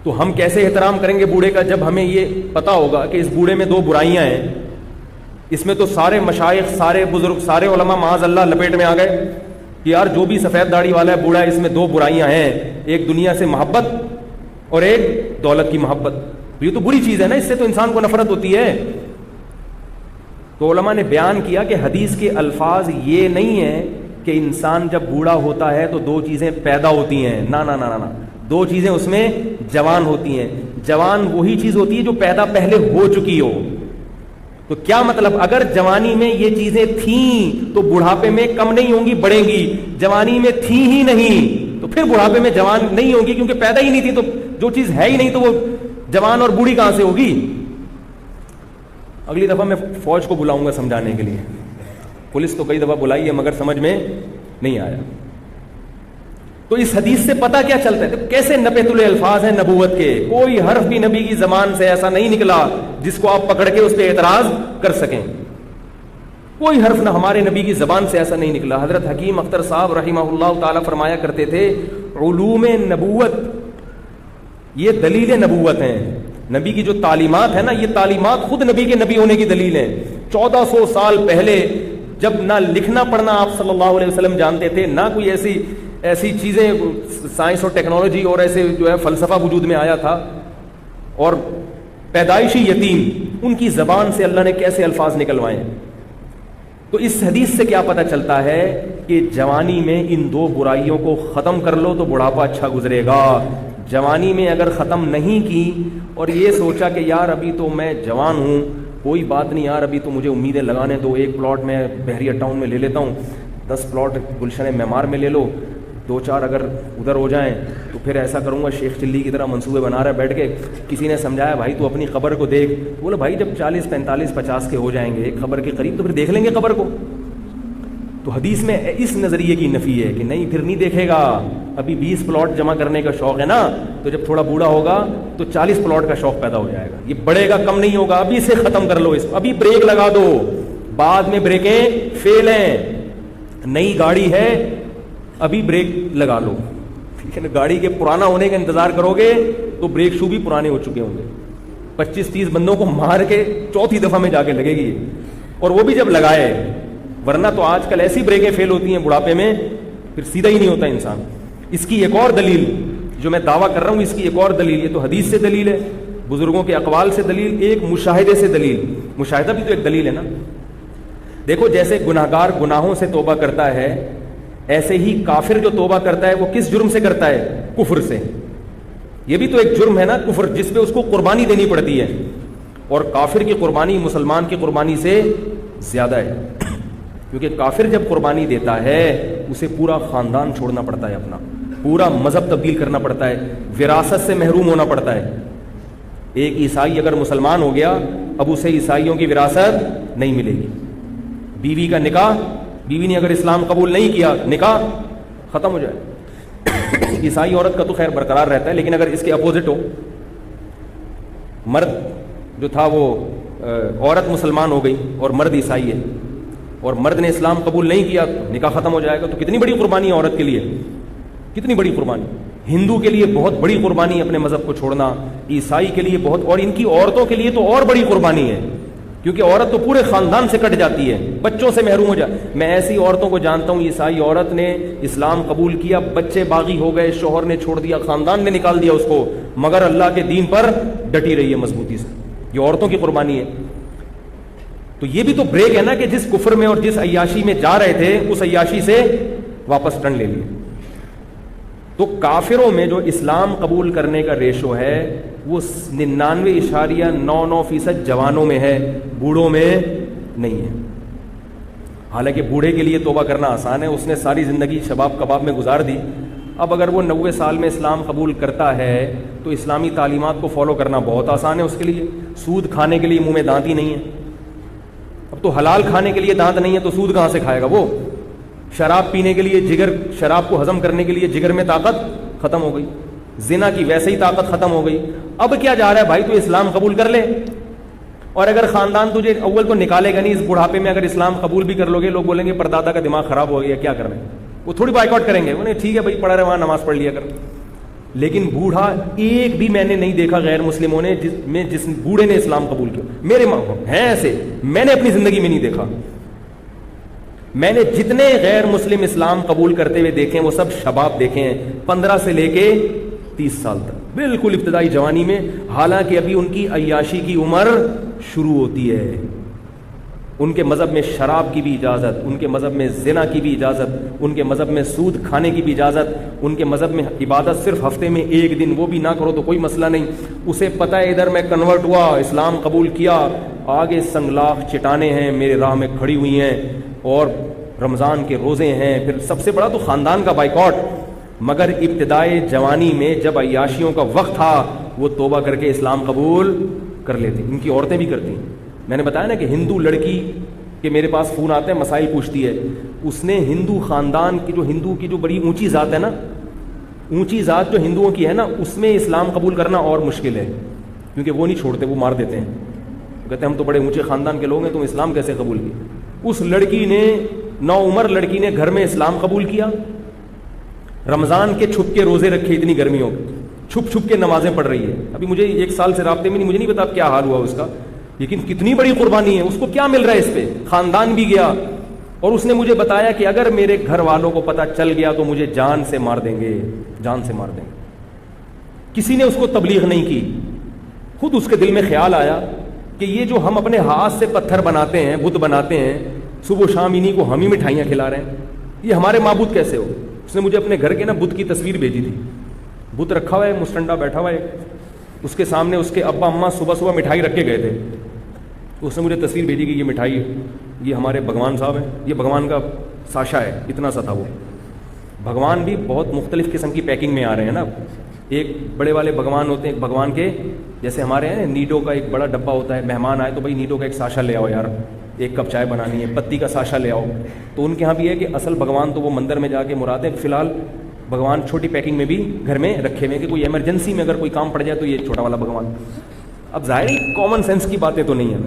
تو ہم کیسے احترام کریں گے بوڑھے کا جب ہمیں یہ پتا ہوگا کہ اس بوڑھے میں 2 برائیاں ہیں. اس میں تو سارے مشائخ، سارے بزرگ، سارے علماء معاذ اللہ لپیٹ میں آ گئے کہ یار جو بھی سفید داڑھی والا ہے بوڑھا ہے، اس میں 2 برائیاں ہیں، ایک دنیا سے محبت اور ایک دولت کی محبت. یہ تو بری چیز ہے نا، اس سے تو انسان کو نفرت ہوتی ہے. تو علماء نے بیان کیا کہ حدیث کے الفاظ یہ نہیں ہے کہ انسان جب بوڑھا ہوتا ہے تو 2 چیزیں پیدا ہوتی ہیں. نا نا نا نا 2 چیزیں اس میں جوان ہوتی ہیں. جوان وہی چیز ہوتی ہے جو پیدا پہلے ہو چکی ہو. تو کیا مطلب، اگر جوانی میں یہ چیزیں تھیں تو بڑھاپے میں کم نہیں ہوں گی، بڑھیں گی. جوانی میں تھیں ہی نہیں تو پھر بڑھاپے میں جوان نہیں ہوگی، کیونکہ پیدا ہی نہیں تھی. تو جو چیز ہے ہی نہیں تو وہ جوان اور بوڑھی کہاں سے ہوگی. اگلی دفعہ میں فوج کو بلاؤں گا سمجھانے کے لیے. پولیس تو کئی دفعہ بلائی ہے مگر سمجھ میں نہیں آیا. تو اس حدیث سے پتہ کیا چلتا ہے؟ کیسے نپے تلے الفاظ ہیں نبوت کے. کوئی حرف بھی نبی کی زبان سے ایسا نہیں نکلا جس کو آپ پکڑ کے اس پہ اعتراض کر سکیں. کوئی حرف نہ ہمارے نبی کی زبان سے ایسا نہیں نکلا. حضرت حکیم اختر صاحب رحمہ اللہ تعالی فرمایا کرتے تھے علوم نبوت یہ دلیل نبوت ہیں. نبی کی جو تعلیمات ہیں نا، یہ تعلیمات خود نبی کے نبی ہونے کی دلیل ہیں. 1400 سال پہلے جب نہ لکھنا پڑھنا آپ صلی اللہ علیہ وسلم جانتے تھے، نہ کوئی ایسی چیزیں سائنس اور ٹیکنالوجی اور ایسے جو ہے فلسفہ وجود میں آیا تھا، اور پیدائشی یتیم ان کی زبان سے اللہ نے کیسے الفاظ نکلوائے. تو اس حدیث سے کیا پتہ چلتا ہے کہ جوانی میں ان دو برائیوں کو ختم کر لو تو بڑھاپا اچھا گزرے گا. جوانی میں اگر ختم نہیں کی اور یہ سوچا کہ یار ابھی تو میں جوان ہوں، کوئی بات نہیں یار، ابھی تو مجھے امیدیں لگانے دو، ایک پلاٹ میں بحریہ ٹاؤن میں لے لیتا ہوں، 10 پلاٹ گلشن معمار میں لے لو، 2-4 اگر ادھر ہو جائیں تو پھر ایسا کروں گا شیخ چلی کی طرح منصوبے بنا رہا ہے بیٹھ کے. کسی نے سمجھایا بھائی تو اپنی قبر کو دیکھ، بولے بھائی جب 40 45 50 کے ہو جائیں گے ایک قبر کے قریب تو پھر دیکھ لیں گے قبر کو. تو حدیث میں اس نظریے کی نفی ہے کہ نہیں پھر نہیں دیکھے گا. ابھی 20 پلاٹ جمع کرنے کا شوق ہے نا، تو جب تھوڑا بوڑھا ہوگا تو 40 پلاٹ کا شوق پیدا ہو جائے گا. یہ بڑھے گا، کم نہیں ہوگا. ابھی سے ختم کر لو اس کو، ابھی بریک لگا دو. بعد میں بریکیں فیل ہیں. نئی گاڑی ہے ابھی بریک لگا لو، ٹھیک ہے نا. گاڑی کے پرانا ہونے کا انتظار کرو گے تو بریک شو بھی پرانے ہو چکے ہوں گے. 25-30 بندوں کو مار کے چوتھی دفعہ میں جا کے لگے گی، اور وہ بھی جب لگائے. ورنہ تو آج کل ایسی بریکیں فیل ہوتی ہیں بڑھاپے میں پھر سیدھا ہی نہیں ہوتا انسان. اس کی ایک اور دلیل جو میں دعویٰ کر رہا ہوں، اس کی ایک اور دلیل، یہ تو حدیث سے دلیل ہے، بزرگوں کے اقوال سے دلیل، ایک مشاہدے سے دلیل. مشاہدہ بھی تو ایک دلیل ہے نا. دیکھو جیسے گناہگار گناہوں سے توبہ کرتا ہے، ایسے ہی کافر جو توبہ کرتا ہے وہ کس جرم سے کرتا ہے؟ کفر سے. یہ بھی تو ایک جرم ہے نا کفر، جس پہ اس کو قربانی دینی پڑتی ہے. اور کافر کی قربانی مسلمان کی قربانی سے زیادہ ہے، کیونکہ کافر جب قربانی دیتا ہے اسے پورا خاندان چھوڑنا پڑتا ہے، اپنا پورا مذہب تبدیل کرنا پڑتا ہے، وراثت سے محروم ہونا پڑتا ہے. ایک عیسائی اگر مسلمان ہو گیا اب اسے عیسائیوں کی وراثت نہیں ملے گی. بیوی کا نکاح، بیوی نے اگر اسلام قبول نہیں کیا نکاح ختم ہو جائے. عیسائی عورت کا تو خیر برقرار رہتا ہے، لیکن اگر اس کے اپوزٹ ہو، مرد جو تھا وہ عورت مسلمان ہو گئی اور مرد عیسائی ہے، اور مرد نے اسلام قبول نہیں کیا تو نکاح ختم ہو جائے گا. تو کتنی بڑی قربانی ہے عورت کے لیے، کتنی بڑی قربانی. ہندو کے لیے بہت بڑی قربانی ہے اپنے مذہب کو چھوڑنا، عیسائی کے لیے بہت، اور ان کی عورتوں کے لیے تو اور بڑی قربانی ہے، کیونکہ عورت تو پورے خاندان سے کٹ جاتی ہے، بچوں سے محروم ہو جائے. میں ایسی عورتوں کو جانتا ہوں، عیسائی عورت نے اسلام قبول کیا، بچے باغی ہو گئے، شوہر نے چھوڑ دیا، خاندان نے نکال دیا اس کو، مگر اللہ کے دین پر ڈٹی رہی ہے مضبوطی سے. یہ عورتوں کی قربانی ہے. تو یہ بھی تو بریک ہے نا کہ جس کفر میں اور جس عیاشی میں جا رہے تھے اس عیاشی سے واپس ٹرن لے لیے. تو کافروں میں جو اسلام قبول کرنے کا ریشو ہے وہ 99.99% جوانوں میں ہے، بوڑھوں میں نہیں ہے. حالانکہ بوڑھے کے لیے توبہ کرنا آسان ہے، اس نے ساری زندگی شباب کباب میں گزار دی. اب اگر وہ 90 سال میں اسلام قبول کرتا ہے تو اسلامی تعلیمات کو فالو کرنا بہت آسان ہے اس کے لیے. سود کھانے کے لیے منہ میں دانت ہی نہیں ہے. اب تو حلال کھانے کے لیے دانت نہیں ہے تو سود کہاں سے کھائے گا وہ. شراب پینے کے لیے جگر، شراب کو ہضم کرنے کے لیے جگر میں طاقت ختم ہو گئی. زنا کی ویسے ہی طاقت ختم ہو گئی. اب کیا جا رہا ہے بھائی، تو اسلام قبول کر لے، اور اگر خاندان تجھے اول تو نکالے گا نہیں، اس بڑھاپے میں اگر اسلام قبول بھی کر لو گے لوگ بولیں گے پردادا کا دماغ خراب ہو گیا کیا کر رہے ہیں. وہ تھوڑی بائیک آؤٹ کریں گے، انہیں ٹھیک ہے بھائی پڑھا رہے وہاں نماز پڑھ لیا کر. لیکن بوڑھا ایک بھی میں نے نہیں دیکھا غیر مسلموں نے جس بوڑھے نے اسلام قبول کیا. میرے ہیں ایسے، میں نے اپنی زندگی میں نہیں دیکھا. میں نے جتنے غیر مسلم اسلام قبول کرتے ہوئے دیکھے ہیں وہ سب شباب دیکھے ہیں، 15 سے لے کے 30 سال تک، بالکل ابتدائی جوانی میں. حالانکہ ابھی ان کی عیاشی کی عمر شروع ہوتی ہے. ان کے مذہب میں شراب کی بھی اجازت، ان کے مذہب میں زنا کی بھی اجازت، ان کے مذہب میں سود کھانے کی بھی اجازت، ان کے مذہب میں عبادت صرف ہفتے میں ایک دن، وہ بھی نہ کرو تو کوئی مسئلہ نہیں. اسے پتہ ہے ادھر میں کنورٹ ہوا، اسلام قبول کیا، آگے سنگلاخ چٹانیں ہیں میرے راہ میں کھڑی ہوئی ہیں، اور رمضان کے روزے ہیں، پھر سب سے بڑا تو خاندان کا بائیکاٹ. مگر ابتدائے جوانی میں جب عیاشیوں کا وقت تھا وہ توبہ کر کے اسلام قبول کر لیتی. ان کی عورتیں بھی کرتی ہیں. میں نے بتایا نا کہ ہندو لڑکی کہ میرے پاس فون آتے ہیں، مسائل پوچھتی ہے، اس نے ہندو خاندان کی ہندو کی جو بڑی اونچی ذات ہے نا، اونچی ذات جو ہندوؤں کی ہے نا، اس میں اسلام قبول کرنا اور مشکل ہے، کیونکہ وہ نہیں چھوڑتے، وہ مار دیتے ہیں، کہتے ہیں ہم تو بڑے اونچے خاندان کے لوگ ہیں، تم اسلام کیسے قبول کیے؟ اس لڑکی نے، نوعمر لڑکی نے گھر میں اسلام قبول کیا، رمضان کے چھپ کے روزے رکھے، اتنی گرمیوں کے چھپ چھپ کے نمازیں پڑھ رہی ہے. ابھی مجھے 1 سال سے رابطے میں نہیں، مجھے نہیں پتا کیا حال ہوا اس کا، لیکن کتنی بڑی قربانی ہے. اس کو کیا مل رہا ہے اس پہ؟ خاندان بھی گیا. اور اس نے مجھے بتایا کہ اگر میرے گھر والوں کو پتہ چل گیا تو مجھے جان سے مار دیں گے، جان سے مار دیں گے. کسی نے اس کو تبلیغ نہیں کی. خود اس کے دل میں خیال آیا کہ یہ جو ہم اپنے ہاتھ سے پتھر بناتے ہیں، بت بناتے ہیں، صبح شام انہی کو ہم ہی مٹھائیاں کھلا رہے ہیں، یہ ہمارے معبود کیسے ہو؟ اس نے مجھے اپنے گھر کے نا بت کی تصویر بھیجی تھی. بت رکھا ہوا ہے، مستنڈا بیٹھا ہوا ہے، اس کے سامنے اس کے ابا اماں صبح صبح مٹھائی رکھ کے گئے تھے. اس نے مجھے تصویر بھیجی کہ یہ مٹھائی، یہ ہمارے بھگوان صاحب ہیں، یہ بھگوان کا ساشا ہے، اتنا سا تھا وہ. بھگوان بھی بہت مختلف قسم کی پیکنگ میں آ رہے ہیں نا. ایک بڑے والے بھگوان ہوتے ہیں، ایک بھگوان کے جیسے ہمارے ہیں نیڈو کا ایک بڑا ڈبہ ہوتا ہے، مہمان آئے تو بھائی نیڈو کا ایک ساشا لے آؤ یار، 1 کپ چائے بنانی ہے، پتی کا ساشا لے آؤ. تو ان کے ہاں بھی ہے کہ اصل بھگوان تو وہ مندر میں جا کے مراد ہے، فی الحال بھگوان چھوٹی پیکنگ میں بھی گھر میں رکھے ہوئے کہ کوئی ایمرجنسی میں اگر کوئی کام پڑ جائے تو یہ چھوٹا والا بھگوان. اب ظاہر کامن سینس کی باتیں تو نہیں ہیں،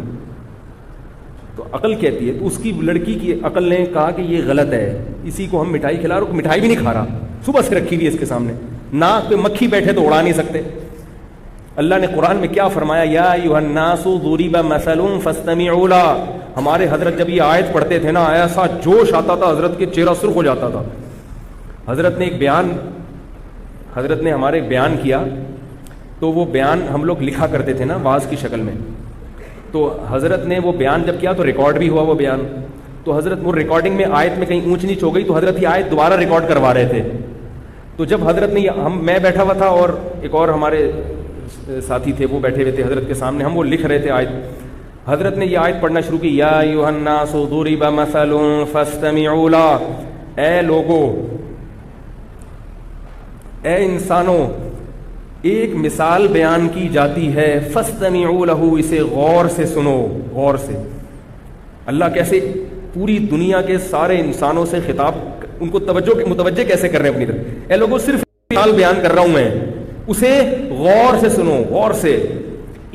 تو عقل کہتی ہے. تو اس کی لڑکی کی عقل نے کہا کہ یہ غلط ہے، اسی کو ہم مٹھائی کھلا رہے، مٹھائی بھی نہیں کھا رہا، صبح سے رکھی ہوئی ہے اس کے سامنے، ناک پہ مکھی بیٹھے تو اڑا نہیں سکتے. اللہ نے قرآن میں کیا فرمایا؟ یا ایھا الناس ضرب مثل فاستمعوا له. ہمارے حضرت جب یہ آیت پڑھتے تھے نا، ایسا جوش آتا تھا، حضرت کے چہرہ سرخ ہو جاتا تھا. حضرت نے ہمارے ایک بیان کیا، تو وہ بیان ہم لوگ لکھا کرتے تھے نا واعظ کی شکل میں. تو حضرت نے وہ بیان جب کیا تو ریکارڈ بھی ہوا وہ بیان. تو حضرت وہ ریکارڈنگ میں آیت میں کہیں اونچ نیچ ہو گئی تو حضرت یہ آیت دوبارہ ریکارڈ کروا رہے تھے. تو جب حضرت نے میں بیٹھا ہوا تھا اور ایک اور ہمارے ساتھی تھے، وہ بیٹھے ہوئے تھے حضرت کے سامنے، ہم وہ لکھ رہے تھے آیت. حضرت نے یہ آیت پڑھنا شروع کی، یا ایھا الناس ضرب مثل فاستمعوا له. اے لوگو، اے انسانوں، ایک مثال بیان کی جاتی ہے، فاستمعوا له، اسے غور سے سنو، غور سے. اللہ کیسے پوری دنیا کے سارے انسانوں سے خطاب، ان کو متوجہ کیسے کر رہے ہیں اپنی طرف. اے لوگوں، صرف مثال بیان کر رہا ہوں میں، اسے غور سے سنو، غور سے.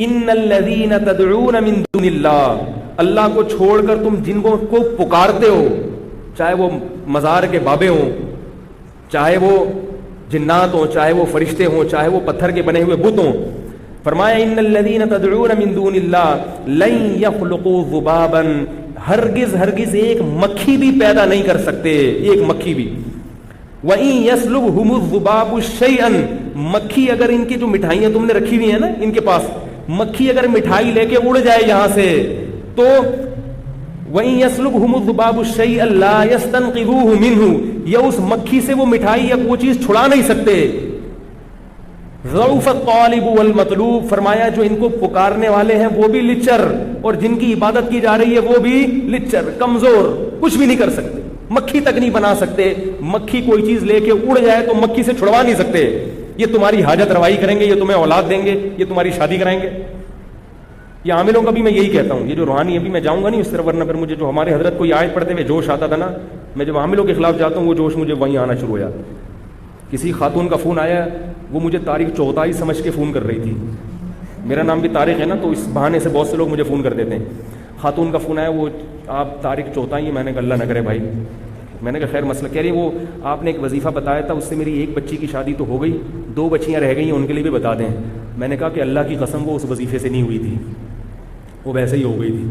ان الذین تدعون من دون اللہ، اللہ کو چھوڑ کر تم جن کو پکارتے ہو، چاہے وہ مزار کے بابے ہوں، چاہے وہ جنات ہوں، چاہے وہ فرشتے ہوں، چاہے وہ پتھر کے بنے ہوئے بت ہوں. فرمایا ان الذین تدعون من دون اللہ لن یخلقوا ذبابا، ہرگز ہرگز ایک مکھی بھی پیدا نہیں کر سکتے، ایک مکھی بھی. وَإِن يَسْلُبْهُمُ الذُّبَابُ شَيْئًا، مکھی اگر ان کی جو مٹھائیاں تم نے رکھی ہوئی ہیں نا ان کے پاس، مکھی اگر مٹھائی لے کے اڑ جائے یہاں سے تو وَإِن يَسْلُبْهُمُ الذُّبَابُ شَيْئًا لَا يَسْتَنقِذُوهُ مِنْهُ، یا اس مکھی سے وہ مٹھائی یا وہ چیز چھڑا نہیں سکتے. ضعف الطالب والمطلوب، فرمایا جو ان کو پکارنے والے ہیں وہ بھی لچر، اور جن کی عبادت کی جا رہی ہے وہ بھی لچر، کمزور، کچھ بھی نہیں کر سکتے، مکھی تک نہیں بنا سکتے. مکھی کوئی چیز لے کے اڑ جائے تو مکھی سے چھڑوا نہیں سکتے. یہ تمہاری حاجت روائی کریں گے، یہ تمہیں اولاد دیں گے، یہ تمہاری شادی کرائیں گے. یہ عاملوں کا بھی میں یہی کہتا ہوں، یہ جو روحانی ابھی میں جاؤں گا نہیں اس طرف، ورنہ پھر مجھے جو ہمارے حضرت کو یہ آیت پڑھتے ہوئے جوش آتا تھا نا، میں جب عاملوں کے خلاف جاتا ہوں وہ جوش مجھے وہیں آنا شروع ہو جاتا. کسی خاتون کا فون آیا، وہ مجھے طارق چوغتائی سمجھ کے فون کر رہی تھی. میرا نام بھی طارق ہے نا، تو اس بہانے سے بہت سے لوگ مجھے فون کر دیتے ہیں. خاتون کا فون آیا، وہ آپ طارق چوغتائی ہیں؟ میں نے کہا اللہ نہ کرے بھائی. میں نے کہا خیر مسئلہ، کہہ رہی وہ آپ نے ایک وظیفہ بتایا تھا، اس سے میری 1 بچی کی شادی تو ہو گئی، 2 بچیاں رہ گئی ہیں، ان کے لیے بھی بتا دیں. میں نے کہا کہ اللہ کی قسم وہ اس وظیفے سے نہیں ہوئی تھی، وہ ویسے ہی ہو گئی تھی،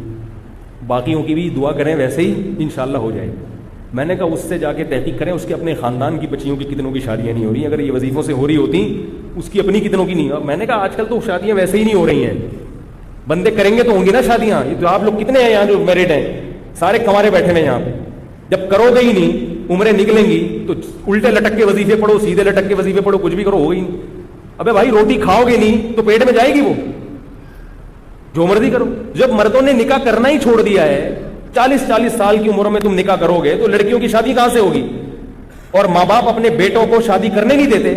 باقیوں کی بھی دعا کریں ویسے ہی انشاءاللہ ہو جائے. میں نے کہا اس سے جا کے تحقیق کریں، اس کے اپنے خاندان کی بچیوں کی کتنوں کی شادیاں نہیں ہو رہی، اگر یہ وظیفوں سے ہو رہی ہوتی اس کی اپنی کتنوں کی نہیں. میں نے کہا آج کل تو شادیاں ویسے ہی نہیں ہو رہی ہیں. بندے کریں گے تو ہوں گی نا شادیاں. یہ تو آپ لوگ کتنے ہیں یہاں جو میرڈ ہیں, سارے کنوارے بیٹھے ہوئے یہاں پہ. جب کرو گے ہی نہیں, عمریں نکلیں گی تو الٹے لٹک کے وظیفے پڑھو, سیدھے لٹک کے وظیفے پڑھو, کچھ بھی کرو, ہوگا ہی نہیں. ابے بھائی روٹی کھاؤ گے نہیں تو پیٹ میں جائے گی, وہ جو مرضی کرو. جب مردوں نے نکاح کرنا ہی چھوڑ دیا ہے, 40 سال کی عمر میں تم نکاح کرو گے تو لڑکیوں کی شادی کہاں سے ہوگی؟ اور ماں باپ اپنے بیٹوں کو شادی کرنے نہیں دیتے,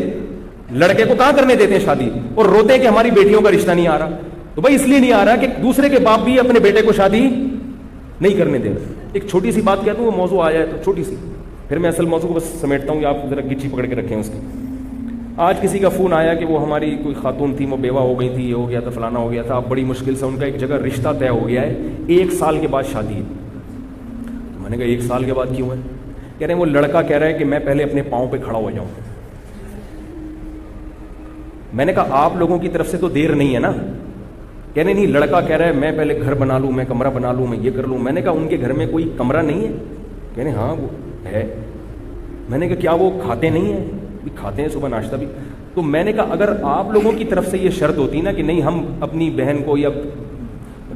لڑکے کو کہاں کرنے دیتے ہیں شادی, اور روتے ہیں کہ ہماری بیٹیوں کا رشتہ نہیں آ رہا. تو بھائی اس لیے نہیں آ رہا کہ دوسرے کے باپ بھی اپنے بیٹے کو شادی نہیں کرنے دے. ایک چھوٹی سی بات کہتا ہوں, وہ موضوع آ جائے تو چھوٹی سی, پھر میں اصل موضوع کو بس سمیٹتا ہوں کہ آپ ذرا گچی پکڑ کے رکھیں اس کی. آج کسی کا فون آیا کہ وہ ہماری کوئی خاتون تھی, وہ بیوہ ہو گئی تھی, یہ ہو گیا تھا, فلانا ہو گیا تھا, اب بڑی مشکل سے ان کا ایک جگہ رشتہ طے ہو گیا ہے, 1 سال کے بعد شادی ہے. تو میں نے کہا 1 سال کے بعد کیوں ہے؟ کہہ رہے ہیں وہ لڑکا کہہ رہا ہے کہ میں پہلے اپنے پاؤں پہ کھڑا ہو جاؤں. میں نے کہا آپ لوگوں کی طرف سے تو دیر نہیں ہے نا. کہنے نہیں, لڑکا کہہ رہا ہے میں پہلے گھر بنا لوں, میں کمرہ بنا لوں, میں یہ کر لوں. میں نے کہا ان کے گھر میں کوئی کمرہ نہیں ہے؟ کہنے ہاں وہ ہے. میں نے کہا کیا وہ کھاتے نہیں ہیں؟ بھی کھاتے ہیں, صبح ناشتہ بھی. تو میں نے کہا اگر آپ لوگوں کی طرف سے یہ شرط ہوتی نا کہ نہیں ہم اپنی بہن کو یا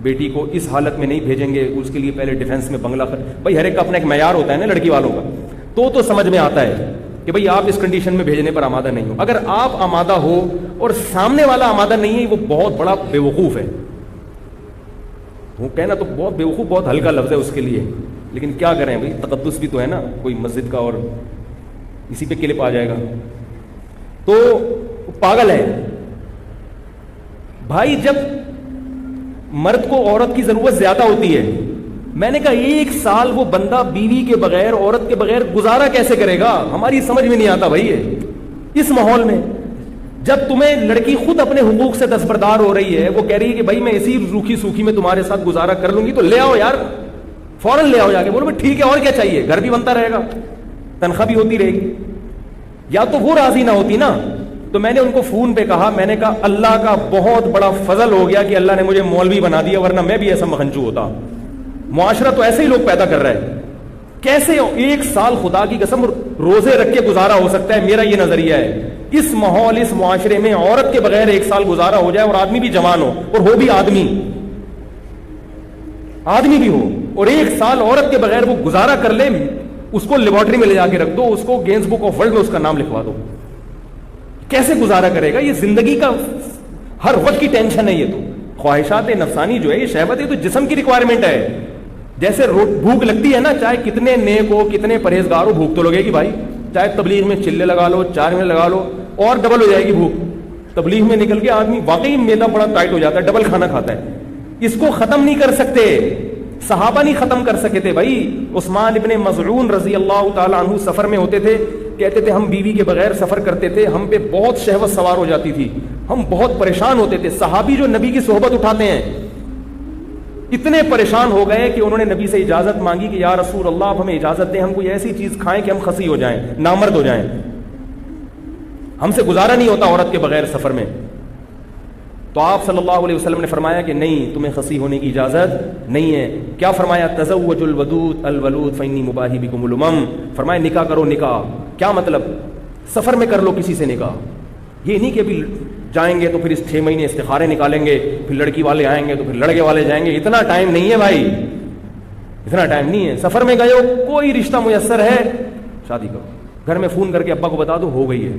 بیٹی کو اس حالت میں نہیں بھیجیں گے, اس کے لیے پہلے ڈیفینس میں بنگلہ بھائی ہر ایک کا اپنا ایک معیار ہوتا ہے نا لڑکی والوں کا, تو سمجھ میں آتا ہے کہ بھئی آپ اس کنڈیشن میں بھیجنے پر آمادہ نہیں ہو. اگر آپ آمادہ ہو اور سامنے والا آمادہ نہیں ہے, وہ بہت بڑا بیوقوف ہے. وہ کہنا تو بہت بیوقوف بہت ہلکا لفظ ہے اس کے لیے, لیکن کیا کریں بھئی, تقدس بھی تو ہے نا کوئی مسجد کا, اور اسی پہ کلپ آ جائے گا. تو پاگل ہے بھائی. جب مرد کو عورت کی ضرورت زیادہ ہوتی ہے, میں نے کہا 1 سال وہ بندہ بیوی کے بغیر, عورت کے بغیر گزارا کیسے کرے گا؟ ہماری سمجھ میں نہیں آتا بھائی. اس ماحول میں جب تمہیں لڑکی خود اپنے حقوق سے دستبردار ہو رہی ہے, وہ کہہ رہی ہے کہ بھائی میں اسی روکھی سوکھی میں تمہارے ساتھ گزارا کر لوں گی, تو لے آؤ یار, فوراً لے آؤ جا کے. بولو بھائی ٹھیک ہے, اور کیا چاہیے, گھر بھی بنتا رہے گا, تنخواہ بھی ہوتی رہے گی. یا تو وہ راضی نہ ہوتی نا. تو میں نے ان کو فون پہ کہا, میں نے کہا اللہ کا بہت بڑا فضل ہو گیا کہ اللہ نے مجھے مولوی بنا دیا, ورنہ میں بھی ایسا مخنچو ہوتا. معاشرہ تو ایسے ہی لوگ پیدا کر رہا ہے. کیسے 1 سال خدا کی قسم روزے رکھ کے گزارا ہو سکتا ہے؟ میرا یہ نظریہ ہے. اس ماحول, اس معاشرے میں عورت کے بغیر 1 سال گزارا ہو جائے, اور آدمی بھی جوان ہو, اور ہو بھی آدمی بھی ہو, اور 1 سال عورت کے بغیر وہ گزارا کر لے, اس کو لیبارٹری میں لے جا کے رکھ دو, اس کو گینز بک آف ورلڈ میں اس کا نام لکھوا دو. کیسے گزارا کرے گا؟ یہ زندگی کا ہر وقت کی ٹینشن ہے. یہ تو خواہشات نفسانی جو ہے, یہ شہوت ہے, تو جسم کی ریکوائرمنٹ ہے. جیسے بھوک لگتی ہے نا, چاہے کتنے نیک ہو, کتنے پرہیزگار ہو, بھوک تو لگے گی بھائی. چاہے تبلیغ میں چلے لگا لو, 4 منٹ لگا لو, اور ڈبل ہو جائے گی بھوک. تبلیغ میں نکل کے آدمی واقعی میدا بڑا ٹائٹ ہو جاتا ہے, ڈبل کھانا کھاتا ہے. اس کو ختم نہیں کر سکتے, صحابہ نہیں ختم کر سکے تھے بھائی. عثمان ابن مظعون رضی اللہ تعالی عنہ سفر میں ہوتے تھے, کہتے تھے ہم بیوی کے بغیر سفر کرتے تھے, ہم پہ بہت شہوت سوار ہو جاتی تھی, ہم بہت پریشان ہوتے تھے. صحابی جو نبی کی صحبت اٹھاتے ہیں, اتنے پریشان ہو گئے کہ انہوں نے نبی سے اجازت مانگی کہ یا رسول اللہ آپ ہمیں اجازت دیں, ہم کوئی ایسی چیز کھائیں کہ ہم خسی ہو جائیں, نامرد ہو جائیں, ہم سے گزارا نہیں ہوتا عورت کے بغیر سفر میں. تو آپ صلی اللہ علیہ وسلم نے فرمایا کہ نہیں, تمہیں خسی ہونے کی اجازت نہیں ہے. کیا فرمایا؟ تزوجوا الودود الولود فانی مباہی بکم الامم. فرمایا نکاح کرو. نکاح کیا مطلب؟ سفر میں کر لو کسی سے نکاح. یہ نہیں کہ ابھی جائیں گے تو پھر اس 6 مہینے استخارے نکالیں گے, پھر لڑکی والے آئیں گے تو پھر لڑکے والے جائیں گے. اتنا ٹائم نہیں ہے بھائی, اتنا ٹائم نہیں ہے. سفر میں گئے ہو, کوئی رشتہ میسر ہے, شادی کرو. گھر میں فون کر کے ابا کو بتا دو, ہو گئی ہے,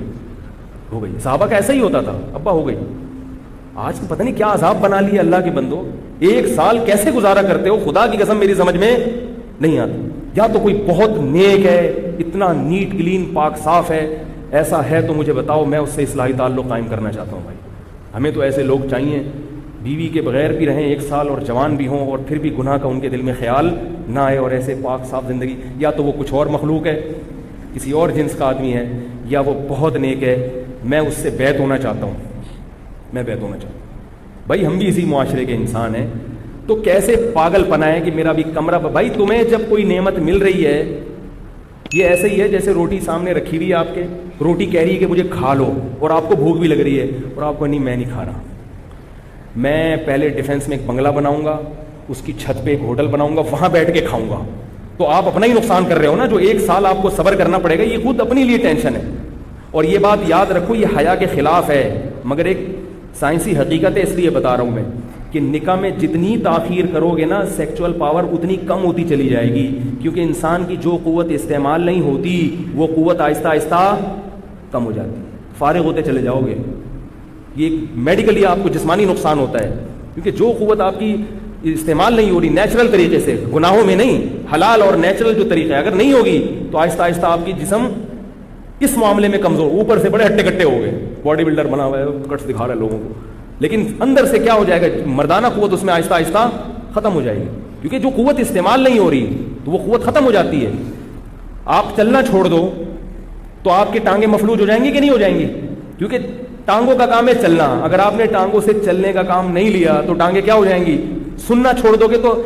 ہو گئی. صحابہ کا ایسا ہی ہوتا تھا, ابا ہو گئی. آج پتہ نہیں کیا عذاب بنا لیا اللہ کے بندو. 1 سال کیسے گزارا کرتے ہو, خدا کی قسم میری سمجھ میں نہیں آتی. یا تو کوئی بہت نیک ہے, اتنا نیٹ کلین پاک صاف ہے, ایسا ہے تو مجھے بتاؤ, میں اس سے اصلاحی تعلق قائم کرنا چاہتا ہوں بھائی. ہمیں تو ایسے لوگ چاہیے, بیوی کے بغیر بھی رہیں 1 سال اور جوان بھی ہوں, اور پھر بھی گناہ کا ان کے دل میں خیال نہ آئے, اور ایسے پاک صاف زندگی. یا تو وہ کچھ اور مخلوق ہے, کسی اور جنس کا آدمی ہے, یا وہ بہت نیک ہے. میں اس سے بیعت ہونا چاہتا ہوں, میں بیعت ہونا چاہتا ہوں. بھائی ہم بھی اسی معاشرے کے انسان ہیں, تو کیسے پاگل پنا ہے کہ میرا بھی کمرہ. بھائی تمہیں جب کوئی نعمت مل رہی ہے, یہ ایسے ہی ہے جیسے روٹی سامنے رکھی ہوئی ہے آپ کے, روٹی کہہ رہی ہے کہ مجھے کھا لو, اور آپ کو بھوک بھی لگ رہی ہے, اور آپ کو نہیں میں نہیں کھا رہا, میں پہلے ڈیفینس میں ایک بنگلہ بناؤں گا, اس کی چھت پہ ایک ہوٹل بناؤں گا, وہاں بیٹھ کے کھاؤں گا. تو آپ اپنا ہی نقصان کر رہے ہو نا. جو 1 سال آپ کو صبر کرنا پڑے گا, یہ خود اپنے لیے ٹینشن ہے. اور یہ بات یاد رکھو, یہ حیا کے خلاف ہے, مگر ایک سائنسی حقیقت ہے, اس لیے بتا رہا ہوں میں. کہ نکاح میں جتنی تاخیر کرو گے نا سیکچول پاور اتنی کم ہوتی چلی جائے گی، کیونکہ انسان کی جو قوت استعمال نہیں ہوتی وہ قوت آہستہ آہستہ کم ہو جاتی، فارغ ہوتے چلے جاؤ گے. یہ میڈیکلی آپ کو جسمانی نقصان ہوتا ہے، کیونکہ جو قوت آپ کی استعمال نہیں ہو رہی نیچرل طریقے سے، گناہوں میں نہیں، حلال اور نیچرل جو طریقہ ہے اگر نہیں ہوگی تو آہستہ آہستہ آپ کی جسم اس معاملے میں کمزور، اوپر سے بڑے ہٹے کٹے ہو گئے، باڈی بلڈر بنا ہوا ہے، کٹس دکھا رہا ہے لوگوں کو، لیکن اندر سے کیا ہو جائے گا، مردانہ قوت اس میں آہستہ آہستہ ختم ہو جائے گی، کیونکہ جو قوت استعمال نہیں ہو رہی تو وہ قوت ختم ہو جاتی ہے. آپ چلنا چھوڑ دو تو آپ کی ٹانگیں مفلوج ہو جائیں گی کہ نہیں ہو جائیں گی، کیونکہ ٹانگوں کا کام ہے چلنا، اگر آپ نے ٹانگوں سے چلنے کا کام نہیں لیا تو ٹانگیں کیا ہو جائیں گی، سننا چھوڑ دو گے تو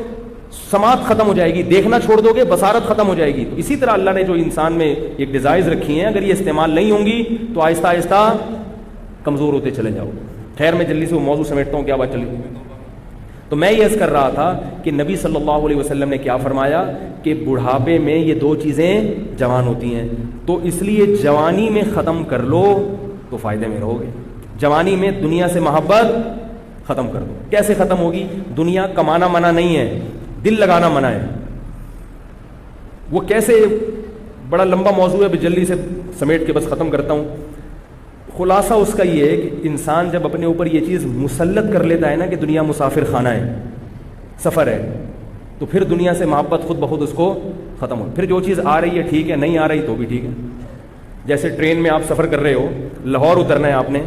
سماعت ختم ہو جائے گی، دیکھنا چھوڑ دو گے بصارت ختم ہو جائے گی. تو اسی طرح اللہ نے جو انسان میں ایک ڈیزائرز رکھی ہیں اگر یہ استعمال نہیں ہوں گی تو آہستہ آہستہ کمزور ہوتے چلے جاؤ گے. خیر میں جلدی سے وہ موضوع سمیٹتا ہوں، کیا بات چلی. تو میں یہ عرض کر رہا تھا کہ نبی صلی اللہ علیہ وسلم نے کیا فرمایا کہ بڑھاپے میں یہ دو چیزیں جوان ہوتی ہیں، تو اس لیے جوانی میں ختم کر لو تو فائدے میں رہو گے. جوانی میں دنیا سے محبت ختم کر دو. کیسے ختم ہوگی؟ دنیا کمانا منع نہیں ہے، دل لگانا منع ہے. وہ کیسے، بڑا لمبا موضوع ہے، جلدی سے سمیٹ کے بس ختم کرتا ہوں. خلاصہ اس کا یہ ہے کہ انسان جب اپنے اوپر یہ چیز مسلط کر لیتا ہے نا کہ دنیا مسافر خانہ ہے، سفر ہے، تو پھر دنیا سے محبت خود بخود اس کو ختم ہو. پھر جو چیز آ رہی ہے ٹھیک ہے، نہیں آ رہی تو بھی ٹھیک ہے. جیسے ٹرین میں آپ سفر کر رہے ہو، لاہور اترنا ہے، آپ نے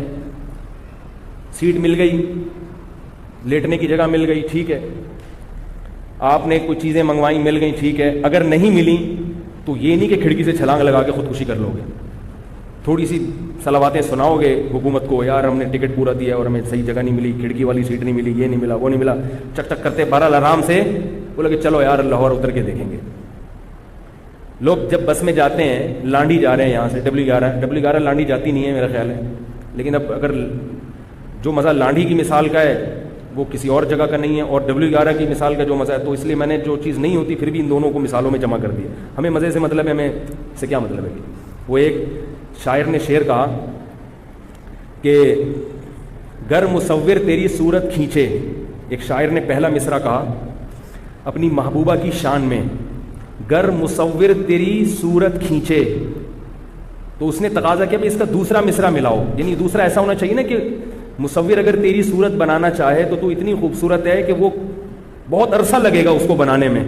سیٹ مل گئی، لیٹنے کی جگہ مل گئی، ٹھیک ہے. آپ نے کچھ چیزیں منگوائیں، مل گئی، ٹھیک ہے. اگر نہیں ملی تو یہ نہیں کہ کھڑکی سے چھلانگ لگا کے خودکشی کر لو گے، تھوڑی سی صلواتیں سناؤ گے حکومت کو، یار ہم نے ٹکٹ پورا دیا اور ہمیں صحیح جگہ نہیں ملی، کھڑکی والی سیٹ نہیں ملی، یہ نہیں ملا، وہ نہیں ملا، چک چک کرتے بہرحال آرام سے بولے کہ چلو یار لاہور اتر کے دیکھیں گے. لوگ جب بس میں جاتے ہیں، لانڈی جا رہے ہیں یہاں سے W11 لانڈی جاتی نہیں ہے میرا خیال ہے، لیکن اب اگر جو مزہ لانڈی کی مثال کا ہے وہ کسی اور جگہ کا نہیں ہے، اور W11 کی مثال کا جو مزہ ہے، تو اس لیے میں نے جو چیز نہیں ہوتی پھر بھی ان دونوں کو مثالوں میں جمع کر دیا. ہمیں مزے سے مطلب ہے، ہمیں اس سے کیا مطلب ہے. وہ ایک شاعر نے شعر کہا کہ گر مصور تیری صورت کھینچے، ایک شاعر نے پہلا مصرع کہا اپنی محبوبہ کی شان میں، گر مصور تیری صورت کھینچے، تو اس نے تقاضا کیا کہ اس کا دوسرا مصرع ملاؤ، یعنی دوسرا ایسا ہونا چاہیے نا کہ مصور اگر تیری صورت بنانا چاہے تو اتنی خوبصورت ہے کہ وہ بہت عرصہ لگے گا اس کو بنانے میں.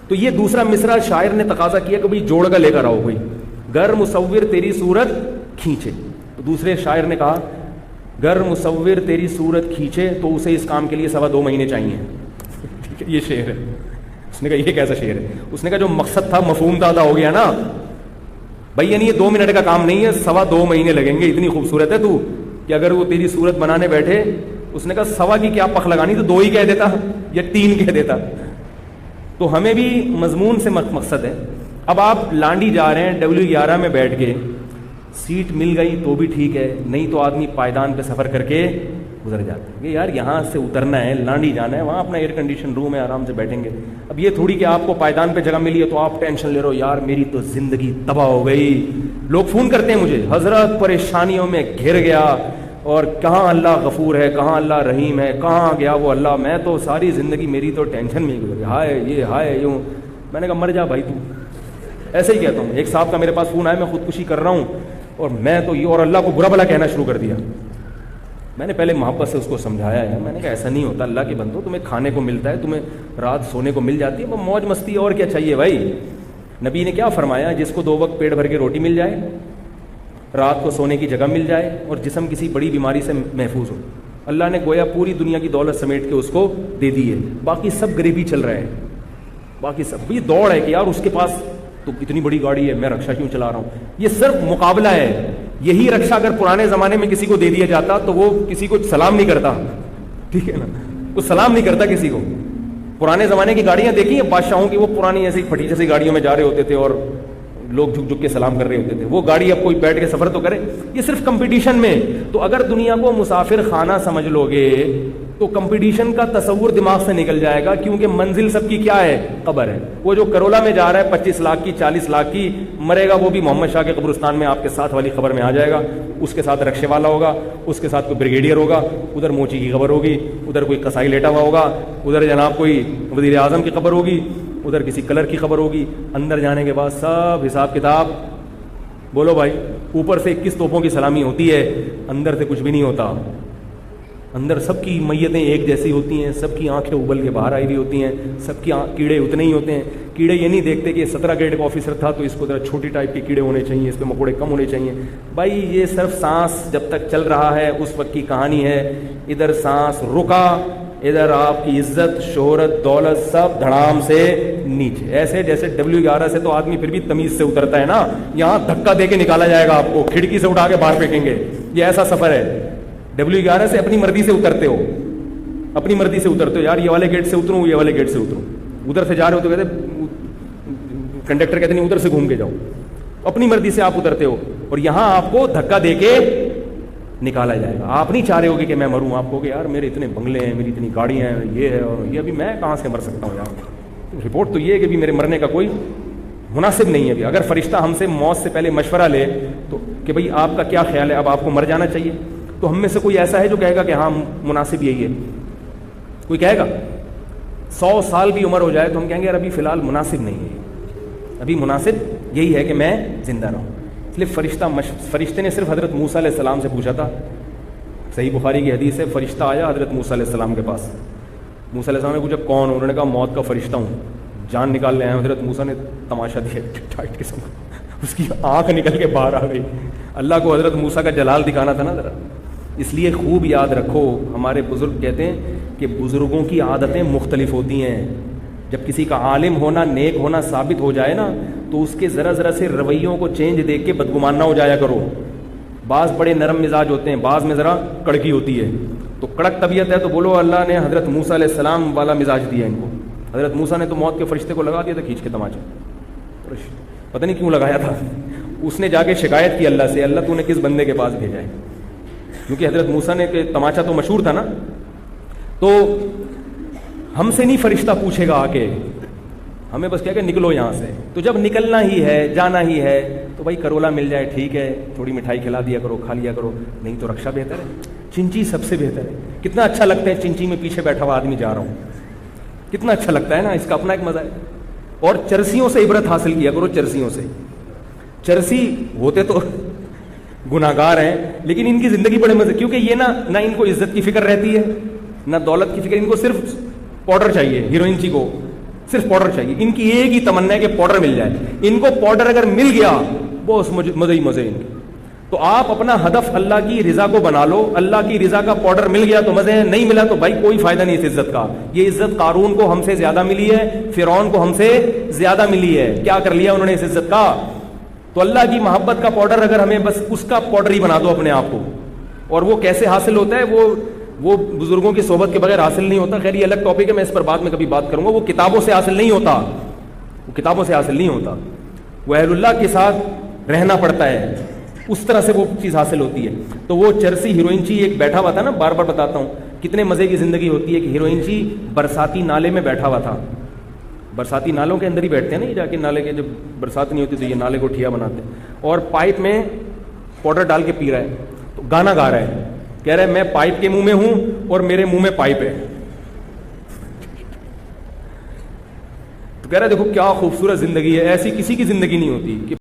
تو یہ دوسرا مصرع شاعر نے تقاضا کیا کہ بھئی جوڑ کا لے کر آؤ، کوئی گر مصور تیری صورت کھینچے. تو دوسرے شاعر نے کہا گر مصور تیری صورت کھینچے تو اسے اس کام کے لیے 2.25 مہینے چاہیے. ٹھیک ہے، یہ شعر ہے. اس نے کہا یہ کیسا شعر ہے؟ اس نے کہا جو مقصد تھا مفہوم تھا ہو گیا نا بھائی، یعنی یہ 2 منٹ کا کام نہیں ہے، 2.25 مہینے لگیں گے. اتنی خوبصورت ہے تو کہ اگر وہ تیری صورت بنانے بیٹھے، اس نے کہا 1.25 کی کیا پخ لگانی، تو 2 ہی کہہ دیتا یا 3 کہہ دیتا. تو ہمیں بھی مضمون سے مقصد ہے. اب آپ لانڈی جا رہے ہیں، W11 میں بیٹھ کے، سیٹ مل گئی تو بھی ٹھیک ہے، نہیں تو آدمی پائیدان پہ سفر کر کے گزر جاتا ہے. یار یہاں سے اترنا ہے، لانڈی جانا ہے، وہاں اپنا ایئر کنڈیشن روم ہے، آرام سے بیٹھیں گے. اب یہ تھوڑی کہ آپ کو پائیدان پہ جگہ ملی ہے تو آپ ٹینشن لے رہے ہو، یار میری تو زندگی تباہ ہو گئی. لوگ فون کرتے ہیں مجھے، حضرت پریشانیوں میں گھر گیا، اور کہاں اللہ غفور ہے، کہاں اللہ رحیم ہے، کہاں گیا وہ اللہ، میں تو ساری زندگی میری تو ٹینشن میں ہی گزر گئی، ہائے یہ ہائے یوں. میں نے کہا مر جا بھائی تو. ایسے ہی کہتا ہوں. ایک صاحب کا میرے پاس فون آیا، میں خودکشی کر رہا ہوں اور میں تو یہ اور اللہ کو برا بھلا کہنا شروع کر دیا. میں نے پہلے محبت سے اس کو سمجھایا ہے، میں نے کہا ایسا نہیں ہوتا، اللہ کے بندو تمہیں کھانے کو ملتا ہے، تمہیں رات سونے کو مل جاتی ہے، وہ موج مستی اور کیا چاہیے بھائی. نبی نے کیا فرمایا، جس کو 2 وقت پیٹ بھر کے روٹی مل جائے، رات کو سونے کی جگہ مل جائے اور جسم کسی بڑی بیماری سے محفوظ ہو، اللہ نے گویا پوری دنیا کی دولت سمیٹ کے اس کو دے دی ہے. باقی سب غریبی چل رہا ہے، باقی سب یہ دوڑ ہے کہ یار اس کے پاس تو اتنی بڑی گاڑی ہے، میں رکشا کیوں چلا رہا ہوں. یہ صرف مقابلہ ہے. یہی رکشا اگر پرانے زمانے میں کسی کو دے دیا جاتا تو وہ کسی کو سلام نہیں کرتا. ٹھیک ہے نا، وہ سلام نہیں کرتا کسی کو. پرانے زمانے کی گاڑیاں دیکھی ہیں بادشاہوں کی، وہ پرانی ایسی پھٹی جیسی گاڑیوں میں جا رہے ہوتے تھے اور لوگ جھک جھک کے سلام کر رہے ہوتے تھے. وہ گاڑی اب کوئی بیٹھ کے سفر تو کرے. یہ صرف کمپٹیشن میں. تو اگر دنیا کو مسافر خانہ سمجھ لو گے تو کمپٹیشن کا تصور دماغ سے نکل جائے گا، کیونکہ منزل سب کی کیا ہے؟ قبر ہے۔ وہ جو کرولا میں جا رہا ہے 25 لاکھ کی 40 لاکھ کی، مرے گا وہ بھی محمد شاہ کے قبرستان میں آپ کے ساتھ والی قبر میں آ جائے گا، اس کے ساتھ رکشے والا ہوگا، اس کے ساتھ کوئی بریگیڈیئر ہوگا، ادھر موچی کی قبر ہوگی، ادھر کوئی قصائی لیٹا ہوا ہوگا، ادھر جناب کوئی وزیر اعظم کی قبر ہوگی، ادھر کسی کلر کی خبر ہوگی۔ اندر جانے کے بعد سب حساب کتاب، بولو بھائی، اوپر سے 21 توپوں کی سلامی ہوتی ہے، اندر سے کچھ بھی نہیں ہوتا۔ اندر سب کی میتیں ایک جیسی ہوتی ہیں، سب کی آنکھیں ابل کے باہر آئی ہوئی ہوتی ہیں، سب کی کیڑے اتنے ہی ہوتے ہیں۔ کیڑے یہ نہیں دیکھتے کہ 17 گریڈ کا آفیسر تھا تو اس کو ذرا چھوٹی ٹائپ کے کیڑے ہونے چاہیے، اس پہ مکوڑے کم ہونے چاہیے۔ بھائی یہ صرف سانس جب تک چل رہا ہے اس وقت کی کہانی ہے، ادھر سانس رکا، ادھر آپ کی عزت، شہرت، دولت سب دھڑام سے نیچے۔ ایسے جیسے W11 سے تو آدمی پھر بھی تمیز سے اترتا ہے نا، یہاں دھکا دے کے نکالا جائے گا آپ کو، کھڑکی سے اٹھا کے باہر پھینکیں گے، یہ ایسا سفر ہے۔ W11 سے اپنی مرضی سے اترتے ہو، اپنی مرضی سے اترتے ہو، یار یہ والے گیٹ سے اتروں، یہ والے گیٹ سے اتروں، ادھر سے جا رہے ہو تو کہتے کنڈکٹر کہتے نہیں ادھر سے گھوم کے جاؤ، اپنی مرضی سے آپ اترتے ہو، اور یہاں آپ کو دھکا دے کے نکالا جائے گا۔ آپ نہیں چاہ رہے ہوگے کہ میں مروں، آپ کو کہ یار میرے اتنے بنگلے ہیں، میری اتنی گاڑیاں ہیں، یہ ہے اور یہ، ابھی میں کہاں سے مر سکتا ہوں یار۔ رپورٹ تو یہ ہے کہ ابھی میرے مرنے کا کوئی مناسب نہیں ہے ابھی۔ اگر فرشتہ ہم سے موت سے پہلے مشورہ لے تو کہ بھئی آپ کا کیا خیال ہے، اب آپ کو مر جانا چاہیے، تو ہم میں سے کوئی ایسا ہے جو کہے گا کہ ہاں مناسب یہی ہے؟ کوئی کہے گا؟ 100 سال بھی عمر ہو جائے تو ہم کہیں گے یار ابھی فی الحال مناسب نہیں ہے، ابھی مناسب یہی ہے کہ میں زندہ رہوں۔ اس لیے فرشتے نے صرف حضرت موسیٰ علیہ السلام سے پوچھا تھا، صحیح بخاری کی حدیث ہے، فرشتہ آیا حضرت موسیٰ علیہ السلام کے پاس، موسیٰ علیہ السلام نے پوچھا کون ہو؟ انہوں نے کہا موت کا فرشتہ ہوں، جان نکال لے آئے۔ حضرت موسیٰ نے تماشا دیا ٹائٹ قسم کا، اس کی آنکھ نکل کے باہر آ گئی۔ اللہ کو حضرت موسیٰ کا جلال دکھانا تھا نا ذرا۔ اس لیے خوب یاد رکھو، ہمارے بزرگ کہتے ہیں کہ بزرگوں کی عادتیں مختلف ہوتی ہیں۔ جب کسی کا عالم ہونا، نیک ہونا ثابت ہو جائے نا، تو اس کے ذرا ذرا سے رویوں کو چینج دیکھ کے بدگمان نہ ہو جایا کرو۔ بعض بڑے نرم مزاج ہوتے ہیں، بعض میں ذرا کڑکی ہوتی ہے، تو کڑک طبیعت ہے تو بولو اللہ نے حضرت موسیٰ علیہ السلام والا مزاج دیا ان کو۔ حضرت موسیٰ نے تو موت کے فرشتے کو لگا دیا تھا کھینچ کے تماچا، پتہ نہیں کیوں لگایا تھا، اس نے جا کے شکایت کی اللہ سے، اللہ تو نے کس بندے کے پاس بھیجا ہے، کیونکہ حضرت موسیٰ نے کہ تماچا تو مشہور تھا نا۔ تو ہم سے نہیں فرشتہ پوچھے گا آ کے، ہمیں بس کیا کہ نکلو یہاں سے۔ تو جب نکلنا ہی ہے، جانا ہی ہے، تو بھائی کرولا مل جائے ٹھیک ہے، تھوڑی مٹھائی کھلا دیا کرو، کھا لیا کرو، نہیں تو رکشا بہتر ہے، چنچی سب سے بہتر ہے۔ کتنا اچھا لگتا ہے چنچی میں پیچھے بیٹھا ہوا آدمی جا رہا ہوں، کتنا اچھا لگتا ہے نا، اس کا اپنا ایک مزہ ہے۔ اور چرسیوں سے عبرت حاصل کیا کرو، چرسیوں سے۔ چرسی ہوتے تو گناہگار ہیں لیکن ان کی زندگی بڑے مزے، کیونکہ یہ نہ ان کو عزت کی فکر رہتی ہے، نہ دولت کی فکر، ان کو صرف پاؤڈر چاہیے، ہیروئن جی کو صرف پاؤڈر چاہیے، ان کی ایک ہی تمنا ہے کہ پاؤڈر مل جائے، ان کو پاؤڈر اگر مل گیا بس مزے ہی مزے ان کے۔ تو آپ اپنا ہدف اللہ کی رضا کو بنا لو، اللہ کی رضا کا پاؤڈر مل گیا تو مزے ہیں، نہیں ملا تو بھائی کوئی فائدہ نہیں اس عزت کا۔ یہ عزت قارون کو ہم سے زیادہ ملی ہے، فرعون کو ہم سے زیادہ ملی ہے، کیا کر لیا انہوں نے اس عزت کا؟ تو اللہ کی محبت کا پاؤڈر اگر ہمیں بس اس کا پاؤڈر ہی بنا دو اپنے آپ کو، اور وہ کیسے حاصل ہوتا ہے، وہ بزرگوں کی صحبت کے بغیر حاصل نہیں ہوتا۔ خیر یہ الگ ٹاپک ہے، میں اس پر بعد میں کبھی بات کروں گا۔ وہ کتابوں سے حاصل نہیں ہوتا، وہ کتابوں سے حاصل نہیں ہوتا، وہ اہل اللہ کے ساتھ رہنا پڑتا ہے، اس طرح سے وہ چیز حاصل ہوتی ہے۔ تو وہ چرسی ہیروئن چی ایک بیٹھا ہوا تھا نا، بار بار بتاتا ہوں کتنے مزے کی زندگی ہوتی ہے کہ ہیروئن چی برساتی نالے میں بیٹھا ہوا تھا، برساتی نالوں کے اندر ہی بیٹھتے ہیں نا، یہ جا کے نالے کے، جب برسات نہیں ہوتی تو یہ نالے کو ٹھیا بناتے ہیں، اور پائپ میں پاؤڈر ڈال کے پی رہا ہے، تو گانا گا رہا ہے، کہہ رہا ہے میں پائپ کے منہ میں ہوں اور میرے منہ میں پائپ ہے۔ تو کہہ رہا ہے دیکھو کیا خوبصورت زندگی ہے، ایسی کسی کی زندگی نہیں ہوتی کہ